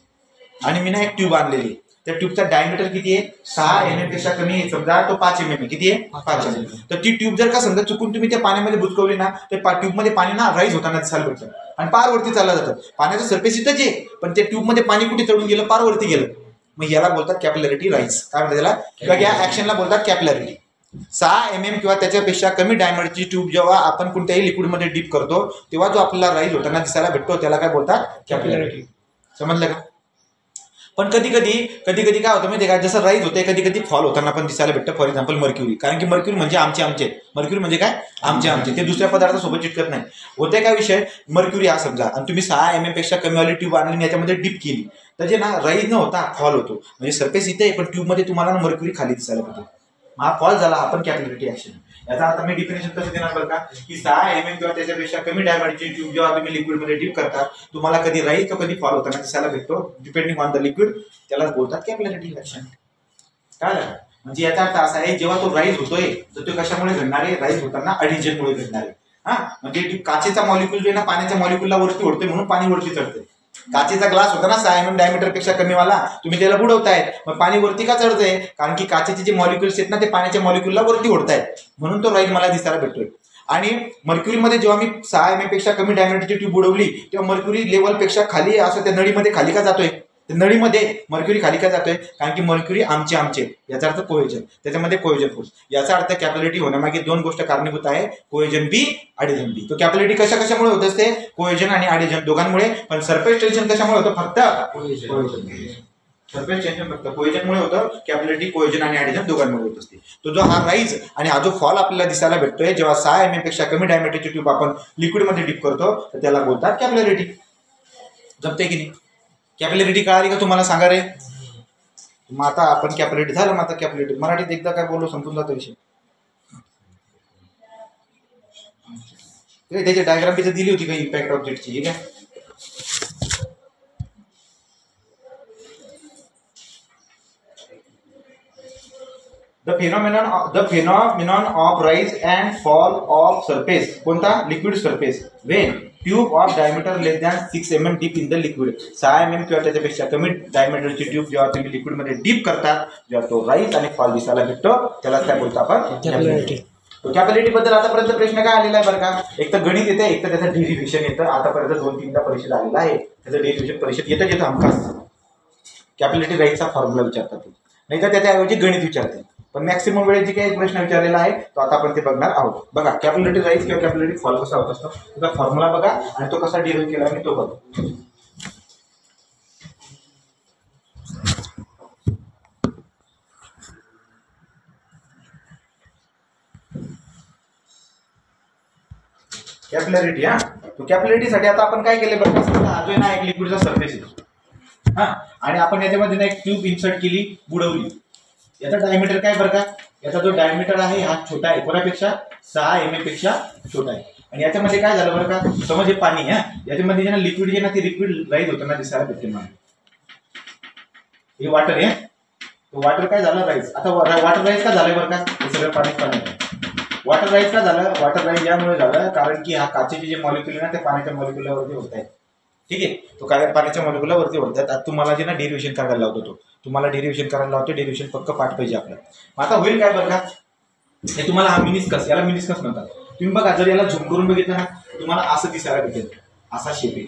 आणि मी ना एक ट्यूब आणलेली, त्या ट्यूबचा डायमीटर किती आहे? 6 mm पेक्षा कमी आहे, समजा तो 5 mm किती आहे? 5 mm। तर ती ट्यूब जर का समजा चुकून तुम्ही त्या पाण्यामध्ये बुचकवली ना, तर ट्यूबमध्ये पाणी ना राईज होताना दिसायला भेटतं आणि पार वरती चाललं जातं। पाण्याचं सरफेस इथंच आहे, पण त्या ट्यूबमध्ये पाणी कुठे चढून गेलं? पार वरती गेलं। मग याला बोलतात कॅपिलॅरिटी राईज। काय म्हणतात त्याला? किंवा या ऍक्शनला बोलतात कॅपिलॅरिटी। 6 mm किंवा त्याच्यापेक्षा कमी डायमीटरची ट्यूब जेव्हा आपण कोणत्याही लिक्विडमध्ये डीप करतो, तेव्हा जो आपल्याला राईज होताना दिसायला भेटतो, त्याला काय बोलतात? कॅपिलॅरिटी। समजलं का? पण कधी कधी काय होतं माहिती आहे का, जसं राईज होते कधी कधी फॉल होताना पण दिसायला भेटतं। फॉर एक्झाम्पल मर्क्युरी, कारण की मर्क्युरी म्हणजे आमचे मर्क्युरी म्हणजे काय? आमचे ते दुसऱ्या पदार्थासोबत चिटकत नाही। होते काय विषय, मर्क्युरी हा समजा आणि तुम्ही 6 mm पेक्षा कमी वाली ट्यूब आणली आणि याच्यामध्ये डीप केली, तर जे ना राईज न होता फॉल होतो। म्हणजे सरफेस इथे आहे, पण ट्यूबमध्ये तुम्हाला ना मर्क्युरी खाली दिसायला भेटतो, हा फॉल झाला, हा पण कॅपिलॅरिटी ऍक्शन। याचा अर्थ मी डिफिनेशन कसं देणार बरं का, की 6 mm किंवा त्याच्यापेक्षा कमी डायमीटरची ट्यूब जेव्हा तुम्ही लिक्विडमध्ये डीप करता, तुम्हाला कधी राईज किंवा कधी फॉल होताना दिसायला भेटतो, डिपेंडिंग ऑन द लिक्विड, त्यालाच बोलतात कॅपिलॅरिटी ऍक्शन। काय म्हणजे याचा अर्थ असा आहे, जेव्हा तो राईज होतोय तर तो कशामुळे घडणार आहे? राईज होताना अडिजनमुळे घडणार आहे। हा म्हणजे काचेचा मॉलिक्यूल जो आहे ना, पाण्याच्या मॉलिक्यूलला वरती ओढतोय म्हणून पाणी वरती चढते। काचेचा ग्लास होता ना 6 mm डायमीटर पेक्षा कमी वाला, तुम्ही त्याला बुडवतायत, मग पाणी वरती का चढतंय? कारण की काचेचे जे मॉलिक्युल्स आहेत ना, ते पाण्याच्या मॉलिक्यूलला वरती ओढतायत, म्हणून तो राईज मला दिसायला भेटतोय। आणि मर्क्युरीमध्ये जेव्हा मी 6 mm पेक्षा कमी डायमीटरची ट्यूब बुडवली, तेव्हा मर्क्युरी लेवलपेक्षा खाली असं त्या नळीमध्ये खाली का जातोय? नळीमध्ये मर्क्युरी खाली का जातोय? कारण की मर्क्युरी आमचे, याचा अर्थ कोहेजन, त्याच्यामध्ये कोहेजन फोर्स। याचा अर्थ कॅपिलॅरिटी होण्यामागे 2 गोष्ट कारणीभूत आहे, कोहेजन बी, ॲडिजन बी। तो कॅपिलॅरिटी कशामुळे होत असते? कोहेजन आणि ॲडिजन दोघांमुळे। पण सरफेस टेन्शन कशामुळे होतं? फक्त सरफेस टेन्शन फक्त कोहेजनमुळे होतं। कॅपिलॅरिटी कोहेजन आणि ॲडिजन दोघांमुळे होत असते। तो जो हा राईज आणि हा जो फॉल आपल्याला दिसायला भेटतोय, जेव्हा 6 mm पेक्षा कमी डायमीटरची ट्यूब आपण लिक्विडमध्ये डीप करतो, तर त्याला बोलतात कॅपिलॅरिटी। जमते की नाही? कॅपिलॅरिटी कळाली का तुम्हाला? सांगा रे। मग आता आपण कॅपिलॅरिटी झालं, मग आता कॅपिलॅरिटी मराठीत एकदा काय बोललो संपून जातो विषय। त्याची डायग्राम तिथे दिली होती का इम्पॅक्ट ऑफ जेटची? ठीक आहे, the phenomenon of rise and fall of surface, कोणता? Liquid surface, when tube of diameter less than 6 mm deep in the liquid. 6 mm किंवा त्याच्यापेक्षा कमी डायमीटरची ट्यूब जेव्हा तुम्ही लिक्विडमध्ये डीप करतात, जेव्हा तो राईज आणि फॉल दिसायला भेटतो, त्याला काय बोलतो आपण? कॅपिलॅरिटी। तो कॅपिलॅरिटी बद्दल आतापर्यंत प्रश्न काय आलेला आहे बरं का? एक तर गणित येतं, एक तर त्याचं डेरिव्हेशन येतं। आतापर्यंत 2-3दा परीक्षेत आलेला आहे, त्याचं डेरिव्हेशन परीक्षेत येतं हमखास। कॅपिलॅरिटी राईजचा फॉर्म्युला विचारतात, नाही तर त्याच्याऐवजी गणित विचारतात। पण मॅक्सिमम वेळेस जे काही प्रश्न विचारलेला आहे, तो आता आपण ते बघणार आहोत। बघा कॅपिलॅरिटी राईज किंवा कॅपिलॅरिटी फॉल कसा होत असतो, त्याचा फॉर्म्युला बघा आणि तो कसा डिराईव्ह केला मी तो बघा। कॅपिलॅरिटी, हा तो कॅपिलॅरिटीसाठी आता आपण काय केले बरं का, हा जो आहे ना एक लिक्विडचा सरफेस आहे, हा आणि आपण याच्यामध्ये ना एक ट्यूब इन्सर्ट केली, बुडवली। याचा डायमीटर काय बरं का? याचा जो डायमीटर आहे हा छोटा आहे, कोणापेक्षा? 6 mm पेक्षा छोटा आहे। आणि याच्यामध्ये काय झालं बरं का, समज हे पाणी आहे, याच्यामध्ये जे ना लिक्विड आहे ना, ते लिक्विड राईज होताना दिसायला भेटते मला। हे वॉटर आहे, तो वॉटर काय झालं? राईज। आता वॉटर राईज का झालंय बरं का? हे सगळं पाणी वॉटर राईज का झालं? वॉटर राईज यामुळे झालं कारण की हा काचेचे जे मॉलिक्यूल आहे ना, ते पाण्याच्या मॉलिक्यूलवरती होत आहेत। ठीक आहे. तो काय पाण्याच्या मॉलिक्यूलला वरती ओढतात. आता तुम्हाला जे ना डेरिव्हेशन करायला लावतो तो तुम्हाला डेरिव्हेशन करायला लावतो. डेरिव्हेशन पक्क पाठ पाहिजे आपलं. आता होईल काय बरं का, हे तुम्हाला हा मिनिस्कस, याला मिनिस्कस म्हणतात. तुम्ही बघा जर याला झूम करून बघितलं ना तुम्हाला असं दिसायला भेटेल, असा शेप आहे.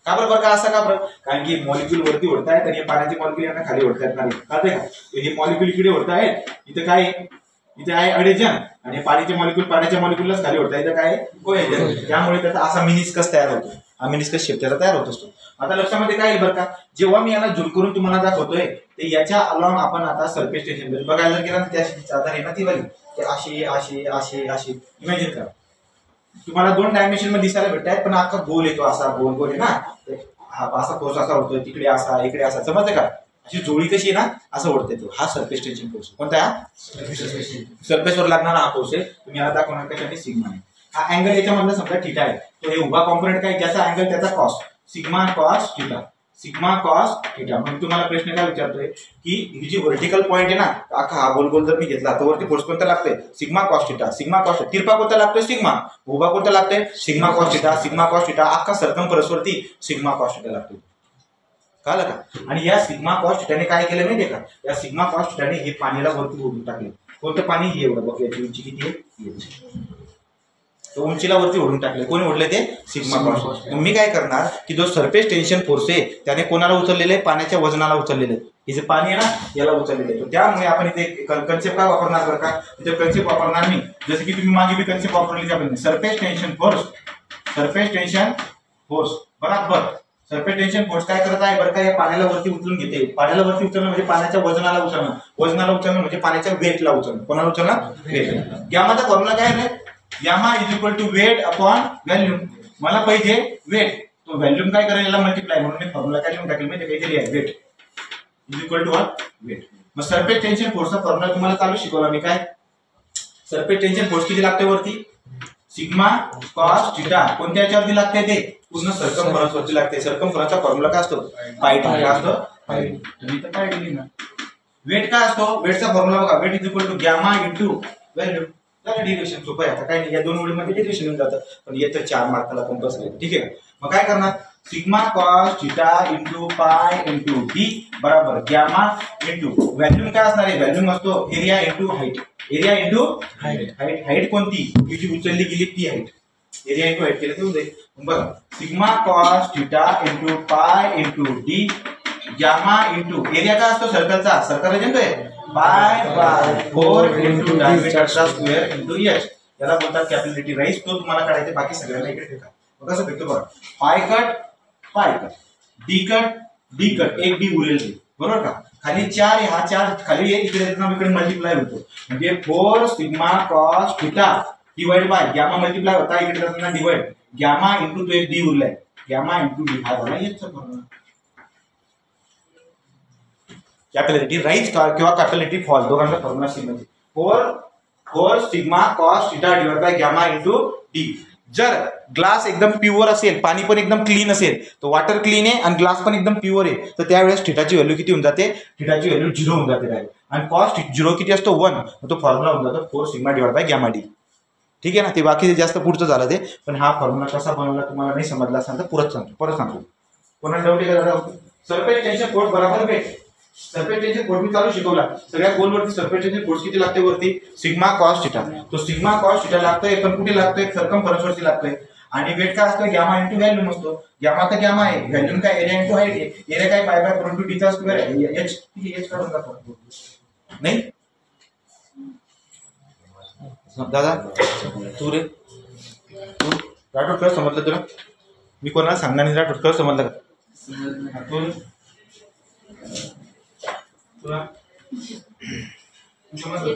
का बरं का असं का बरं, कारण की मॉलिक्यूल वरती ओढतायत आणि पाण्याचे मॉलिक्यूल यांना खाली ओढतायत नाही. कळतंय का, हे मॉलिक्यूल इकडे ओढतायत, इथं काय आहे, इथे आहे अडेजन आणि पाण्याचे मॉलिक्यूल पाण्याच्या मॉलिक्यूललाच खाली ओढतायत, इथं काय कोएजन. त्यामुळे त्याचा असा मिनिस्कस तयार होतो. हा मिनिस्कस शेप त्याचा तयार होत असतो. आता लक्षामध्ये काय येईल बरं का, जेव्हा मी याला झूम करून तुम्हाला दाखवतोय ते याच्या अलॉंग आपण आता सरफेस टेन्शन बघायला जर गेला ना त्या आधार आहे ना ती वाली अशी अशी अशी अशी इमॅजिन करा. तुम्हाला 2 डायमेन्शन मध्ये दिसायला भेटतायत पण अख्खा गोल येतो, असा गोल गोल आहे ना, हा असा फोर्स असा होतोय, तिकडे असा इकडे असा, समजते का, अशी जोडी कशी आहे ना असं ओढते तो. हा सरफेस टेन्शन फोर्स कोणता, सरफेसवर लागणारा हा फोर्स आहे. तुम्ही याला दाखवणार कशाने, सिग्मा आहे. हा अँगल याच्यामधला समजा थीटा आहे, तो हे उभा कॉम्पोनंट काय ज्याचा अँगल त्याचा cos, sigma cos theta, sigma cos theta. म्हणून तुम्हाला प्रश्न काय विचारतोय की ही जी व्हर्टिकल पॉईंट आहे ना अख्खा हा गोल गोल जर मी घेतला तर वरती फोर्स कोणता लागतोय, sigma cos theta. Sigma cos तिरपा कोणता लागतोय, सिग्मा. उभा कोणता लागतोय, sigma cos theta. Sigma cos theta अख्खा सर्कम्फरन्स वरती सिग्मा कॉस थीटा लागतोय. कळलं का. आणि या सिग्मा कॉस थीटाने काय केलं माहितीये का, या सिग्मा कॉस थीटाने हे पाण्याला वरती ओढून टाकले. कोणतं पाणी, हे एवढं बघ, याची उंची किती आहे, तो उंचीला वरती ओढून टाकले. कोणी ओढले ते, सिग्मा कॉस. मी काय करणार की जो सरफेस टेन्शन फोर्स आहे त्याने कोणाला उचललेलं आहे, पाण्याच्या वजनाला उचललेलं आहे. हे जे पाणी आहे ना याला उचललेलं आहे. त्यामुळे आपण इथे कन्सेप्ट काय वापरणार बरं का, इथे कन्सेप्ट वापरणार मी जसं की तुम्ही मागे बी कन्सेप्ट वापरली आपण, surface tension force. Surface tension force बरोबर. सरफेस टेन्शन फोर्स काय करत आहे बरं का, या पाण्याला वरती उचलून घेते. पाण्याला वरती उचलणं म्हणजे पाण्याच्या वजनाला उचलणं, वजनाला उचलणं म्हणजे पाण्याच्या वेटला उचलणं. कोणाला उचलणं, वेट. यामध्ये फॉर्म्युला काय आहे, gamma is equal to weight upon volume. मला पाहिजे वेट, तो व्हॅल्यूम काय करेल याला मल्टिप्लाय, म्हणून मी फॉर्म्युला काय लिहून टाकेल माहिती काहीतरी आहे, weight is equal to weight. मग सरफेस टेन्शन फोर्सचा फॉर्म्युला तुम्हाला चालू शिकवला मी. काय सरफेस टेन्शन फोर्स किती लागते वरती, सिग्मा कॉस थीटा. कोणत्या याच्यावरती लागते ते, पूर्ण सर्कम्फरन्स वरती लागते. सर्कम्फरन्सचा फॉर्म्युला काय असतो, पाय. काय असतो, पाय. तुम्ही तर काय दिली ना. वेट काय असतो, वेटचा फॉर्म्युला बघा, weight is equal to gamma into volume. Derivation सोपं आहे. आता काय नाही, या 2 ओळीमध्ये डेरिव्हेशन येऊन जातं, पण येतं 4 मार्काला कंपल्सरी. ठीक आहे. मग काय करणार, sigma cos theta into pi into D बरोबर गॅमा इंटू व्हॅल्यूम. काय असणार आहे, व्हॅल्यूम असतो area into height. Area into height. Height कोणती, ही जी उचलली गेली ती हाईट. एरिया इंटू हाईट केलं तर होईल. बघा sigma cos theta into pi into D gamma into area काय असतो सर्कलचा, सर्कल आहे पाय बाय 4 इंटू डायमीटरचा स्क्वेअर इंटू एच. याला बोलतात कॅपिलॅरिटी राईज. तो तुम्हाला काढायचा, बाकी सगळ्यांना इकडे ठेवा. मग कसं भेटतो बघा, पाय कट डी कट एक डी उरेल बरोबर का. खाली 4 आहे, हा 4 खाली आहे, इकडे इकडे मल्टिप्लाय होतो म्हणजे 4 sigma cos theta divide by gamma multiply होता इकडे जाताना डिवाइड गॅमा इंटू तो एक डी उरलाय, गॅमा इंटू डी हा झाला याचा फॉर्म्युला. कॅपिलॅरिटी राईज किंवा कॅपिलॅरिटी फॉल दोघांचा फॉर्म्युला सेम आहे. 4 sigma cos theta divide by gamma into D. जर ग्लास एकदम प्युअर असेल, पाणी पण एकदम क्लीन असेल, तो वॉटर क्लीन आहे आणि ग्लास पण एकदम प्युअर आहे, तर त्यावेळेस थीटाची व्हॅल्यू किती होऊन जाते, थीटाची व्हॅल्यू 0 होऊन जाते डायरेक्ट. आणि कॉस 0 किती असतो 1, तो फॉर्म्युला होऊन जातो 4 sigma divide by gamma D. ठीक आहे ना. ते बाकी जास्त पुढचं झालं ते, पण हा फॉर्म्युला कसा बनवला तुम्हाला नाही समजला असेल तर परत सांगतो. कोणाला डाऊट आहे का, सरफेस टेन्शन फोर्स बरोबर वेट. सरफेस टेन्शन फोर्स मी चालू शिकवला, सगळ्या गोलवरती सरफेस टेन्शन फोर्स किती लागते वरती, सिग्मा कॉस थीटा. तो सिग्मा कॉस थीटा लागतोय, पण कुठे लागतोय, सर्कम्फरन्स वरती लागतोय. आणि वेट काय असतो, गॅमा इंटू व्हॅल्यूम असतो. गॅमा तर गॅमा आहे, व्हॅल्यूम काय एरिया इंटू हाईट आहे. एरिया काय पाय बाय 4 डी चा स्क्वेअर आहे, एच एच काढून टाकतो नाही दादा. तू रे तू राठोड कर, समजलं तुला, मी कोणाला सांगणार नाही. राठोड कर, समजलं का तुला समजलं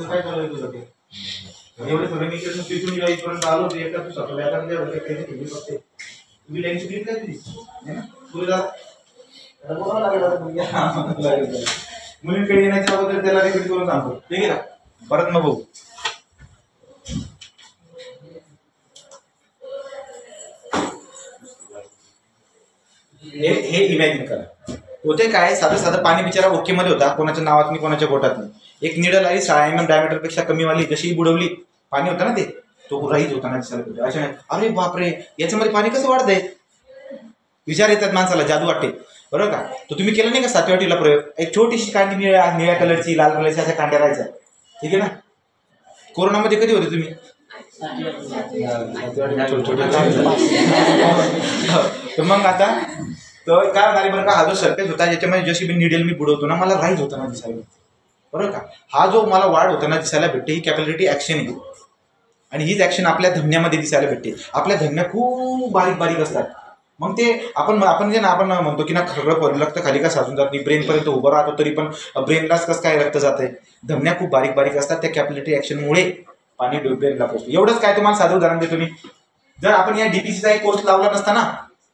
काय झालं तुझं ते एवढे सगळे मी तिथून इथपर्यंत आलो होते. एकदा तू सकाळी आता ठेवली फक्त तुम्ही लाईनची क्लिक काय दिली तुला मुलींकडे येण्याच्या अगोदर त्याला रिपीट करून सांगतो. ठीक आहे ना. परत मग बघू. हे इमॅजिन करा, होते काय, साधं पाणी बिचारा ओके मध्ये होता, कोणाच्या नावात नाही कोणाच्या गोटात नाही. एक निडल आली 6 mm डायमीटर पेक्षा कमी वाली, जशी बुडवली पाणी होतं ना ते, तो राईज होताना दिसायला भेटतो. अशा अरे बापरे याच्यामध्ये पाणी कसं वाढतंय, विचार येतात माणसाला, जादू वाटते बरोबर का. तर तुम्ही केलं नाही का 7व्या वाटीला प्रयोग, एक छोटीशी कांडी निळ्या कलरची लाल कलरची अशा कांड्या राहायच्या, ठीक आहे ना. कोरोनामध्ये कधी होते तुम्ही, तर मग आता तर काय झाले बरं का, हा जो सरफेस होता ज्याच्यामध्ये जशी मी निडेल मी बुडवतो ना, मला राईज होताना दिसायला भेटते बरोबर का. हा जो मला वाढ होताना दिसायला भेटते ही कॅपिलॅरिटी ॲक्शन आहे, आणि हीच ॲक्शन आपल्या धमन्यामध्ये दिसायला भेटते. आपल्या धमन्या खूप बारीक बारीक असतात. मग ते आपण जे ना आपण म्हणतो की ना खरं रक्त खाली का साचून जात नाही, ब्रेनपर्यंत उभं राहतो तरी पण ब्रेनलाच कसं काय रक्त जाते. धमन्या खूप बारीक बारीक असतात, त्या कॅपिलॅरिटी ॲक्शनमुळे पाणी ब्रेनला पोहोचतं. एवढंच काय, तुम्हाला साधं उदाहरण देतो मी. जर आपण या डीपीसीचा एक कोर्स लावला नसता ना,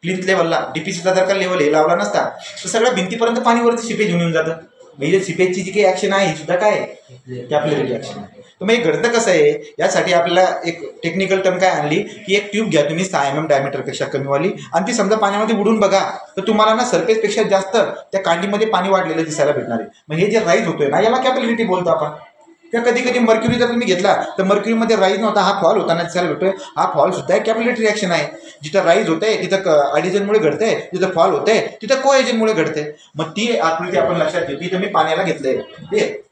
प्लिंथ लेवलला डीपीसीचा जर का लेवल हे लावला नसता तर सगळ्या भिंतीपर्यंत पाणीवरती सिपेज येऊन जातं. म्हणजे सिपेजची जी काही ॲक्शन आहे ही सुद्धा काय आहे, कॅपिलॅरिटी ॲक्शन आहे. तर मग हे घडतं कसं आहे, यासाठी आपल्याला एक टेक्निकल टर्म काय आणली की एक ट्यूब घ्या तुम्ही 6 mm डायमीटरपेक्षा कमीवाली, आणि ती समजा पाण्यामध्ये बुडून बघा तर तुम्हाला ना सरफेसपेक्षा जास्त त्या कांडीमध्ये पाणी वाढलेलं दिसायला भेटणार आहे. मग हे जे राईज होतोय ना याला कॅपिलॅरिटी बोलतो आपण. किंवा कधी कधी मर्क्युरी जर तुम्ही घेतला तर मर्क्युरीमध्ये राईज नव्हता, हा फॉल होताना दिसायला भेटतोय. हा फॉल सुद्धा एक कॅपिलॅरिटी रिॲक्शन आहे. जिथं राईज होतंय तिथं ॲडिजनमुळे घडतंय, जिथं फॉल होतंय तिथं कोएजनमुळे घडतंय. मग ती आकृती आपण लक्षात घेतली. तर मी पाण्याला घेतलंय ते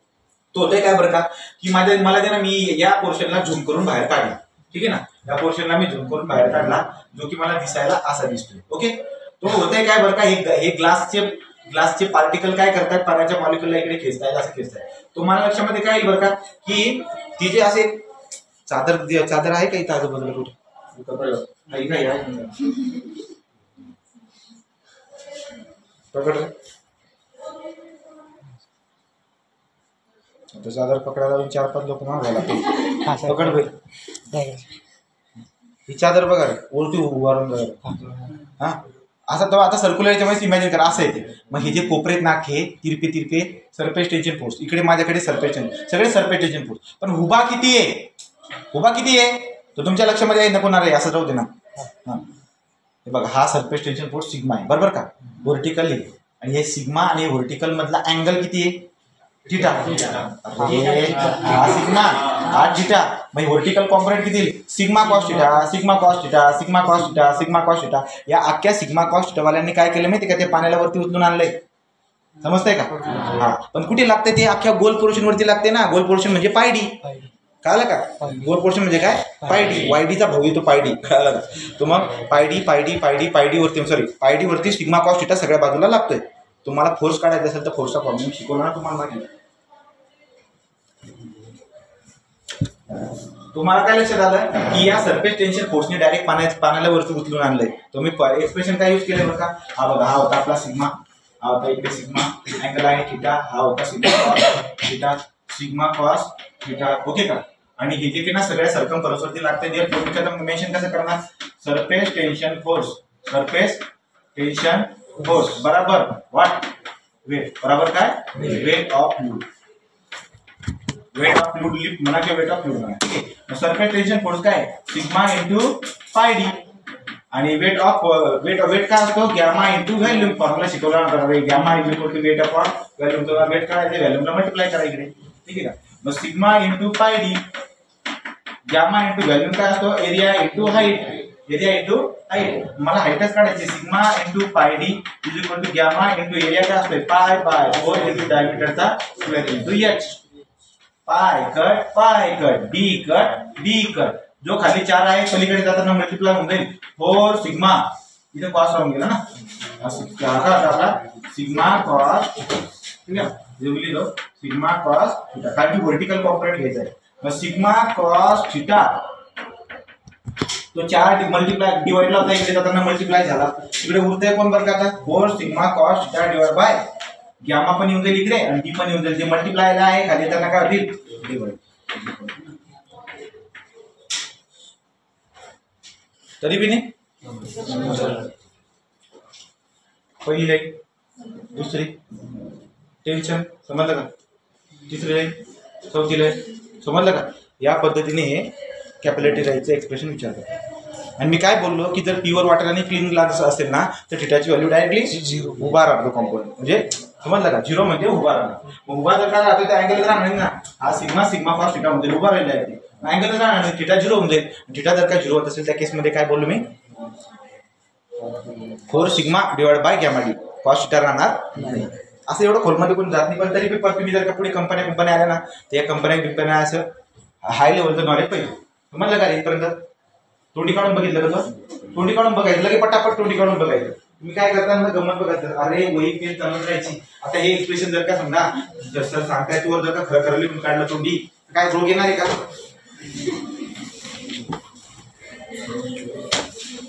तो होतंय काय बरं का की मला जे ना मी या पोर्शनला झूम करून बाहेर काढला, ठीक आहे ना. या पोर्शनला मी झूम करून बाहेर काढला जो की मला दिसायला असा दिसतोय. ओके, तो होतंय काय बरं का, हे ग्लासचे पार्टिकल काय करतात, पाण्याच्या मॉलिक्युलला इकडे खेचतायत, असं खेचतायत. तुम्हाला लक्षामध्ये काय येईल बरं का की ती जे असे चादर आहे काही आजूबाजूला कुठे चादर पकडायला 4-5 लोक मागायला पकड भाई. ही चादर बघा वरती उभारून हा असं. तर आता सर्क्युलर याच्यामध्ये इमॅजिन करा असं येते. मग हे जे कोपरेत नाक हे तिरपे सरफेस टेन्शन फोर्स, इकडे माझ्याकडे सरफेस टेन्शन, सगळे सरफेस टेन्शन फोर्स. पण उभा किती आहे तो तुमच्या लक्षामध्ये नको ना रे, असं राहू दे ना. हे बघा हा सरफेस टेन्शन फोर्स सिग्मा आहे बरोबर का, व्हर्टिकली. आणि हे सिग्मा आणि व्हर्टिकल मधला अँगल किती आहे, थिटा. हा सिग्मा हा थिटा. मग व्हर्टिकल कॉम्पोनेंट किती, sigma cos theta, sigma cos theta, sigma cos theta, sigma cos theta. या अख्ख्या सिग्मा कॉस थिटा वाल्यांनी काय केलं माहिती का, ते पाण्याला वरती उचलून आणलंय. समजतंय का. हा पण कुठे लागते ते, अख्ख्या गोल पोर्शन वरती लागते ना. गोल पोर्शन म्हणजे पायडी, कळालं का. गोल पोर्शन म्हणजे काय, पायडी. वायडीचा भाऊ येतो पायडी, कळालं का. तो मग पायडी वरती सिग्मा कॉस थिटा सगळ्या बाजूला लागतोय. तुम्हाला फोर्स काढायचा असेल तर फोर्सचा फॉर्म्युला शिकवला ना तुम्हाला मागे. तुम्हाला काय लक्षात आलं की या सरफेस टेन्शन फोर्सने डायरेक्ट पाण्याला वरती उचलून आणलंय. तुम्ही एक्सप्रेशन काय यूज केलंय बरं का. हा बघा, हा होता आपला सिग्मा, हा होता इकडे सिग्मा अँगल आहे थिटा, हा होता सिग्मा कॉस थिटा. ओके का. आणि हे जे ना सगळ्या सर्कमफरन्स वरती लागते. मेन्शन कसं करणार, सरफेस टेन्शन फोर्स बराबर व्हॉट, वेट बराबर काय, वेट ऑफ फ्लूइड लिफ्ट म्हणा किंवा वेट ऑफ फ्लूइड म्हणा. ठीक आहे. सरफेस टेन्शन फोर्स काय, सिग्मा इंटू पाय डी. आणि वेट काय असतो, गॅमा इंटू व्हॅल्यूम. फॉर्म्युला शिकवला ना, gamma is equal to weight upon volume. तर वेट काढायचं, व्हॅल्यूमला मल्टिप्लाय करा इकडे, ठीक आहे का. मग sigma into pi D, gamma into volume काय असतो, एरिया इंटू हाईट. मला हाईटच काढायची. Sigma into pi D is equal to gamma into area काय असतोय, पाय बाय 4 इंटू डायमीटरचा square into H. Pi cut D cut. जो खाली 4 आहे पलीकडे जाताना मल्टिप्लाय होऊन जाईल 4 सिग्मा. इथे कॉस राहून गेला ना, आपला सिग्मा कॉस, ठीक आहे. जेवली तो सिग्मा कॉस थिटा, कारण की व्हर्टिकल कॉम्पोनेंट घ्यायचा आहे. मग सिग्मा कॉस थिटा तो 4 मल्टिप्लाय डिवाइडला होता, इकडे जाताना मल्टिप्लाय झाला. इकडे उरतंय कोण बरं का आता, 4 sigma cos theta divide by gamma पण येऊन जाईल इकडे आणि डी पण येऊन जाईल. जे मल्टिप्लायला आहे खाली त्यांना काय होतील, डिवाइड. तरी बी नाही. पहिली लाईन, दुसरी टेन्शन, समजलं का. तिसरी लाईन, चौथी लाईन, समजलं का. या पद्धतीने कॅपिलॅरिटी राईजचं एक्सप्रेशन विचारतात. आणि मी काय बोललो की जर प्युअर वॉटर आणि क्लीन ग्लास असेल ना तर थिटाची व्हॅल्यू डायरेक्टली 0 उभा राहतो कॉम्पोनंट. म्हणजे समजलं का, 0 म्हणजे उभा राहणार. उभा जर का राहतो त्या अँगल राहणार ना, हा सिग्मा कॉस थिटा म्हणजे उभा राहिला आहे. अँगल राहणार थिटा 0 होऊन जाईल. थिटा जर का 0 होत असेल त्या केसमध्ये काय बोललो मी 4 sigma divide by gamma D cos theta राहणार नाही. असं एवढं खोलमध्ये कोण जात नाही, पण तरी पण तुम्ही जर का पुढे कंपन्या आल्या ना तर या कंपन्या असं हाय लेवलचं नॉलेज पाहिजे तुम्हाला. काय इथपर्यंत तोंडी काढून बघितलं का? तोंडी काढून बघायचं की पटापट तोंडी काढून बघायचं. तुम्ही काय करता गंमत बघायचं, अरे वही पेन चालत राहायची. आता हे एक्सप्रेशन जर का समजा जसं सांगताय तू जर का खरं लिहून काढलं तोंडी काय रोग येणार आहे का?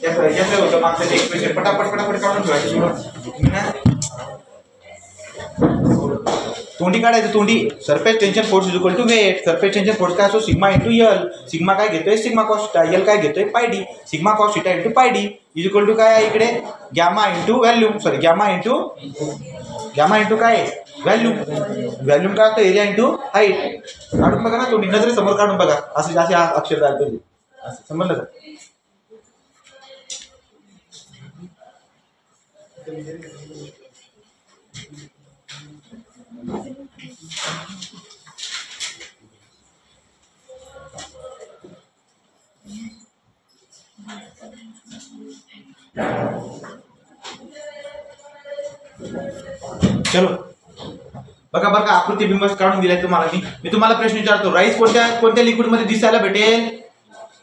त्याचं होतं मागचं एक्सप्रेशन पटापट काढून ठेवायचं. तोंडी काढायचं. तोंडी surface tension force equal to weight. Surface tension force काय असतो सिग्मा इंटू एल. सिग्मा काय घेतोय सिग्मा कॉस थिटा. एल काय घेतोय pi D. Sigma cos theta into pi D is equal to काय आहे इकडे gamma into volume. Sorry gamma into काय व्हॅल्यूम. व्हॅल्यूम काय असतं एरिया इंटू हाईट. काढून बघा ना तोंडी नजरे समोर काढून बघा. असे अक्षर जायला पाहिजे. असं समजलं का? चलो बघा आकृती बिंब काढून दिलाय तुम्हाला. मी तुम्हाला प्रश्न विचारतो, राईस कोणत्या लिक्विड मध्ये दिसायला भेटेल?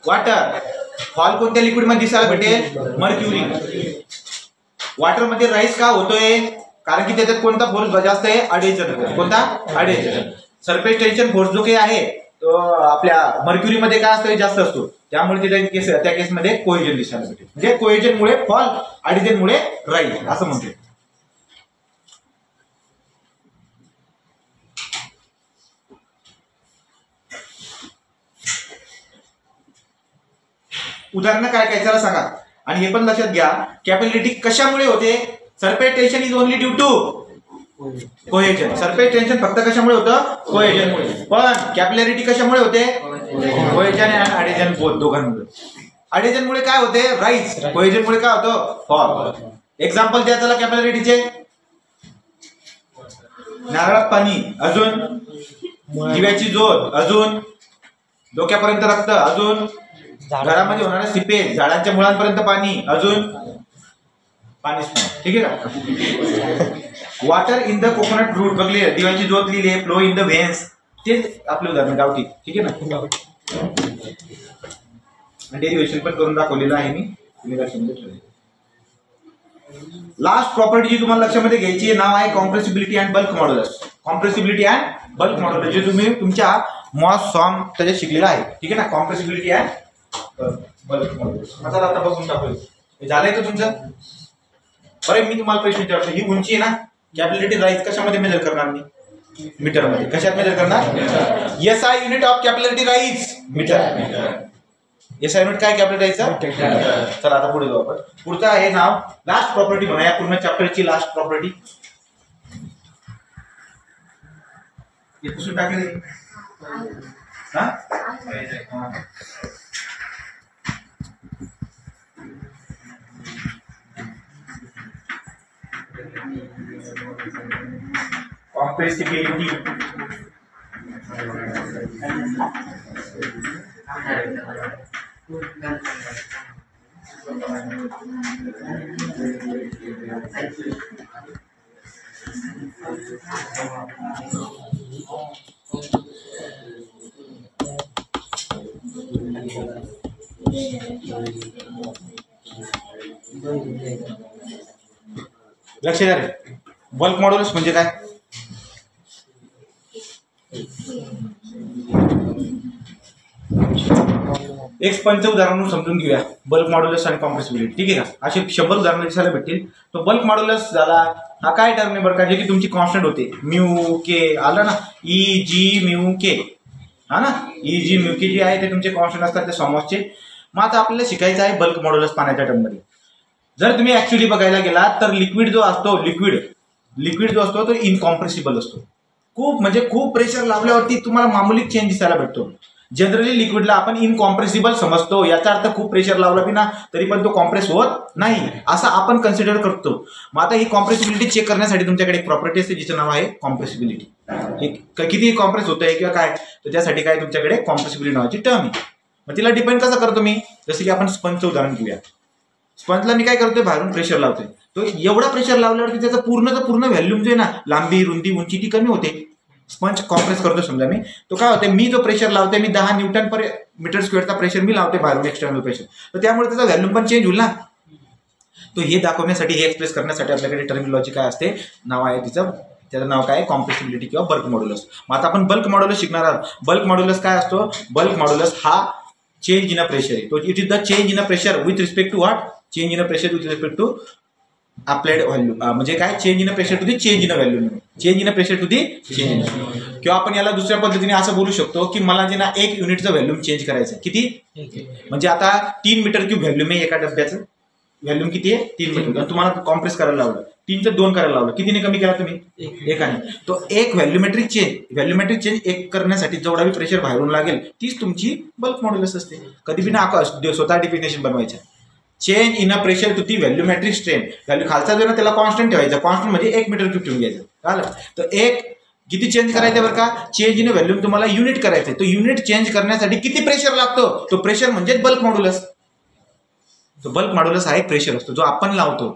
वॉटर. फॉल कोणत्या लिक्विड मध्ये दिसायला भेटेल? मर्क्युरी. वॉटर मध्ये राईस का होतोय? कारण की त्याच्यात कोणता फोर्स जास्त आहे? अडेजन. कोणता? अडेजन. सरफेस टेन्शन फोर्स जो काही आहे तो आपल्या मर्क्युरी मध्ये काय असतो? जास्त असतो. त्यामुळे त्या केसमध्ये कोएजन दिसायला भेटेल. म्हणजे कोएजन मुळे फॉल, अडेजन मुळे राईस असं म्हणतो. उदाहरण काय त्याला सांगा. आणि हे पण लक्षात घ्या कॅपिलॅरिटी कशामुळे होते? Surface tension is only due to cohesion. Surface tension फक्त कशामुळे होतं? कोहेजन मुळे. पण कॅपिलॅरिटी कशामुळे होते? कोहेजन आणि अडेजन दोघांमुळे. अडेजन मुळे काय होते? राईस. कोहेजन मुळे काय होतं? फॉल. एक्झाम्पल द्या त्याला कॅपिलॅरिटीचे. नारळात पाणी, अजून दिव्याची ज्योत, अजून डोक्यापर्यंत रक्त, अजून घरामध्ये होणारे सिपेज, झाडांच्या मुळांपर्यंत पाणी, अजून पाणी. ठीक आहे का? Water in the coconut root बघले, दिव्याची ज्योत लिहिले, फ्लो इन द व्हेन्स. तेच आपले उदाहरण गावठी. ठीक आहे ना? डेरिव्हेशन पण करून दाखवलेलं आहे मी, तुम्ही लक्षामध्ये ठेवा. लास्ट प्रॉपर्टी जी तुम्हाला लक्षामध्ये घ्यायची नाव आहे compressibility and bulk modulus. Compressibility and bulk modulus जे तुम्ही तुमच्या मॉस सॉम त्याच्यात शिकलेलं आहे. ठीक आहे ना? Compressibility and bulk modulus. आता बघून टाकूया. हे झालंय का तुमचं? बरं मी तुम्हाला प्रश्न विचारतो, ही उंची आहे ना कॅपिलॅरिटी राईज कशामध्ये मेजर करणार? मी मीटर मध्ये. कशात मेजर करणार? SI unit of capillarity rise meter. SI unit काय कॅपिलॅरिटी राईजचा? चला आता पुढे जाऊ आपण. पुढचं आहे नाव लास्ट प्रॉपर्टी म्हणा या पूर्ण चॅप्टरची लास्ट प्रॉपर्टी. हे पुसून टाकले. हा compressibility. लक्ष द्या रे. बल्क मॉड्युलस म्हणजे काय? एक पंच उदाहरण समजून घेऊया बल्क मॉड्युलस आणि कॉम्प्रेसिबिलिटी. ठीक आहे का? असे 100 उदाहरणं दिसायला भेटतील. तो बल्क मॉड्युलस झाला हा काय टर्म आहे बरं का, जे की तुमची कॉन्स्टंट होते म्यू के. आलं ना? ई जी म्यू के. हा ना? ई जी म्यू के जी आहे ते तुमचे कॉन्स्टंट असतात ते सॉमॉसचे. मग आता आपल्याला शिकायचं आहे बल्क मॉड्युलस पाण्याच्या टर्ममध्ये. जर तुम्ही ऍक्च्युअली बघायला गेलात तर लिक्विड जो असतो लिक्विड जो तो इनकॉम्प्रेसिबल असतो. खूप म्हणजे खूप प्रेशर लावल्यावरती तुम्हाला मामूली चेंज दिसायला भेटतो. जनरली लिक्विडला आपण इनकॉम्प्रेसिबल समजतो, याचा अर्थ खूप प्रेशर लावला ना तरी पण तो कॉम्प्रेस होत नाही असं आपण कन्सिडर करतो. मग आता ही कॉम्प्रेसिबिलिटी चेक करण्यासाठी तुमच्याकडे एक प्रॉपर्टी असते जिचं नाव आहे कॉम्प्रेसिबिलिटी. किती कॉम्प्रेस होत आहे किंवा काय, तर त्यासाठी काय तुमच्याकडे कॉम्प्रेसिबिलिटी नावाची टर्म आहे. मग तिला डिपेंड कसं करतो मी, जसं की आपण स्पंजचं उदाहरण घेऊया. स्पंजला मी काय करतोय, बाहेरून प्रेशर लावतोय, तो एवढा प्रेशर लावल्यावरती त्याचा पूर्ण व्हॅल्यूम जो आहे ना, लांबी रुंदी उंची ती कमी होते. स्पंज कॉम्प्रेस करतो समजा मी, तो काय होते, मी जो प्रेशर लावते मी 10 न्यूटन पर मीटर स्क्वेअरचा प्रेशर मी लावते बाहेरून एक्सटर्नल प्रेशर, तर त्यामुळे त्याचा व्हॅल्यूम पण चेंज होईल ना. तो हे दाखवण्यासाठी, हे एक्सप्रेस करण्यासाठी आपल्याकडे टर्मिनॉलॉजी काय असते, नाव आहे त्याचं नाव काय, कॉम्प्रेसिबिलिटी किंवा बल्क मॉड्युलस. मग आता आपण बल्क मॉड्युलस शिकणार आहोत. बल्क मॉड्युलस काय असतो, बल्क मॉड्युलस हा चेंज इन अ प्रेशर आहे. तो it is the change in a pressure with respect to what, change in a pressure with respect to applied value. म्हणजे काय, change in a pressure to the change in a value, change in a pressure to the change in. किंवा आपण याला दुसऱ्या पद्धतीने असं बोलू शकतो की मला जे ना 1 युनिटचं व्हॅल्यूम चेंज करायचं. किती, म्हणजे आता 3 मीटर क्यूब व्हॅल्यूम आहे एका डब्याचं, व्हॅल्यूम किती आहे 3 मीटर. तुम्हाला कॉम्प्रेस करायला लावलं, 3चं 2 करायला लावलं, कितीने कमी केला तुम्ही, 1ने. तो एक व्हॅल्यूमेट्रिक चेंज एक करण्यासाठी जेवढा बी प्रेशर बाहेरून लागेल तीच तुमची बल्क मॉड्युलस असते. कधी बी ना स्वतः डिफिनेशन बनवायचं, change in a pressure to the volumetric strain. Value खालचा जो ना त्याला कॉन्स्टंट ठेवायचा, कॉन्स्टंट म्हणजे 1 मीटर क्यूब ठेवून घ्यायचं. कळलं, तर एक किती चेंज करायचं बरं का, चेंज इन व्हॅल्यूम तुम्हाला युनिट करायचं आहे. तो युनिट चेंज करण्यासाठी किती प्रेशर लागतो, तो प्रेशर म्हणजे बल्क मॉड्युलस. तो बल्क मॉड्युलस हा एक प्रेशर असतो जो आपण लावतो,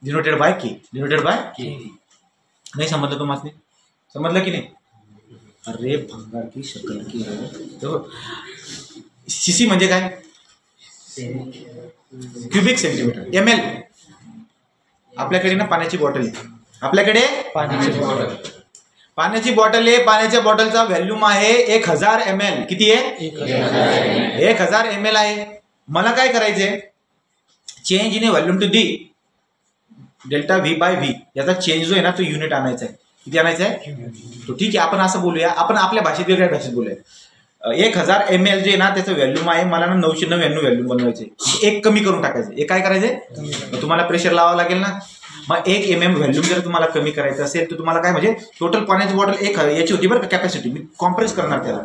डिनोटेड बाय के. नाही समजलं तुम्हाला, समजलं की नाही, अरे भंगार की शक्ल की. सीसी म्हणजे काय, क्युबिक सेंटीमीटर. ml, आपल्याकडे ना पाण्याची बॉटल आहे, आपल्याकडे पाण्याची बॉटल आहे, पाण्याच्या बॉटलचा व्हॅल्यूम आहे 1000 ml. किती आहे, 1000 ml आहे. मला काय करायचंय, change in volume to the delta V by V, याचा चेंज जो आहे ना तो युनिट आणायचा आहे. किती आणायचा आहे, तो ठीक आहे आपण असं बोलूया, आपण आपल्या भाषेत वेगळ्या भाषेत बोलूया. 1000 ml जे आहे ना त्याचं व्हॅल्यूम आहे, मला ना 999 व्हॅल्यूम बनवायचे, एक कमी करून टाकायचं. एक काय करायचंय, तुम्हाला प्रेशर लावावं लागेल ना. मग 1 mm व्हॅल्यूम जर तुम्हाला कमी करायचं असेल तर तुम्हाला काय, म्हणजे टोटल पाण्याची बॉटल याची होती बरं का कॅपॅसिटी, मी कॉम्प्रेस करणार, त्याला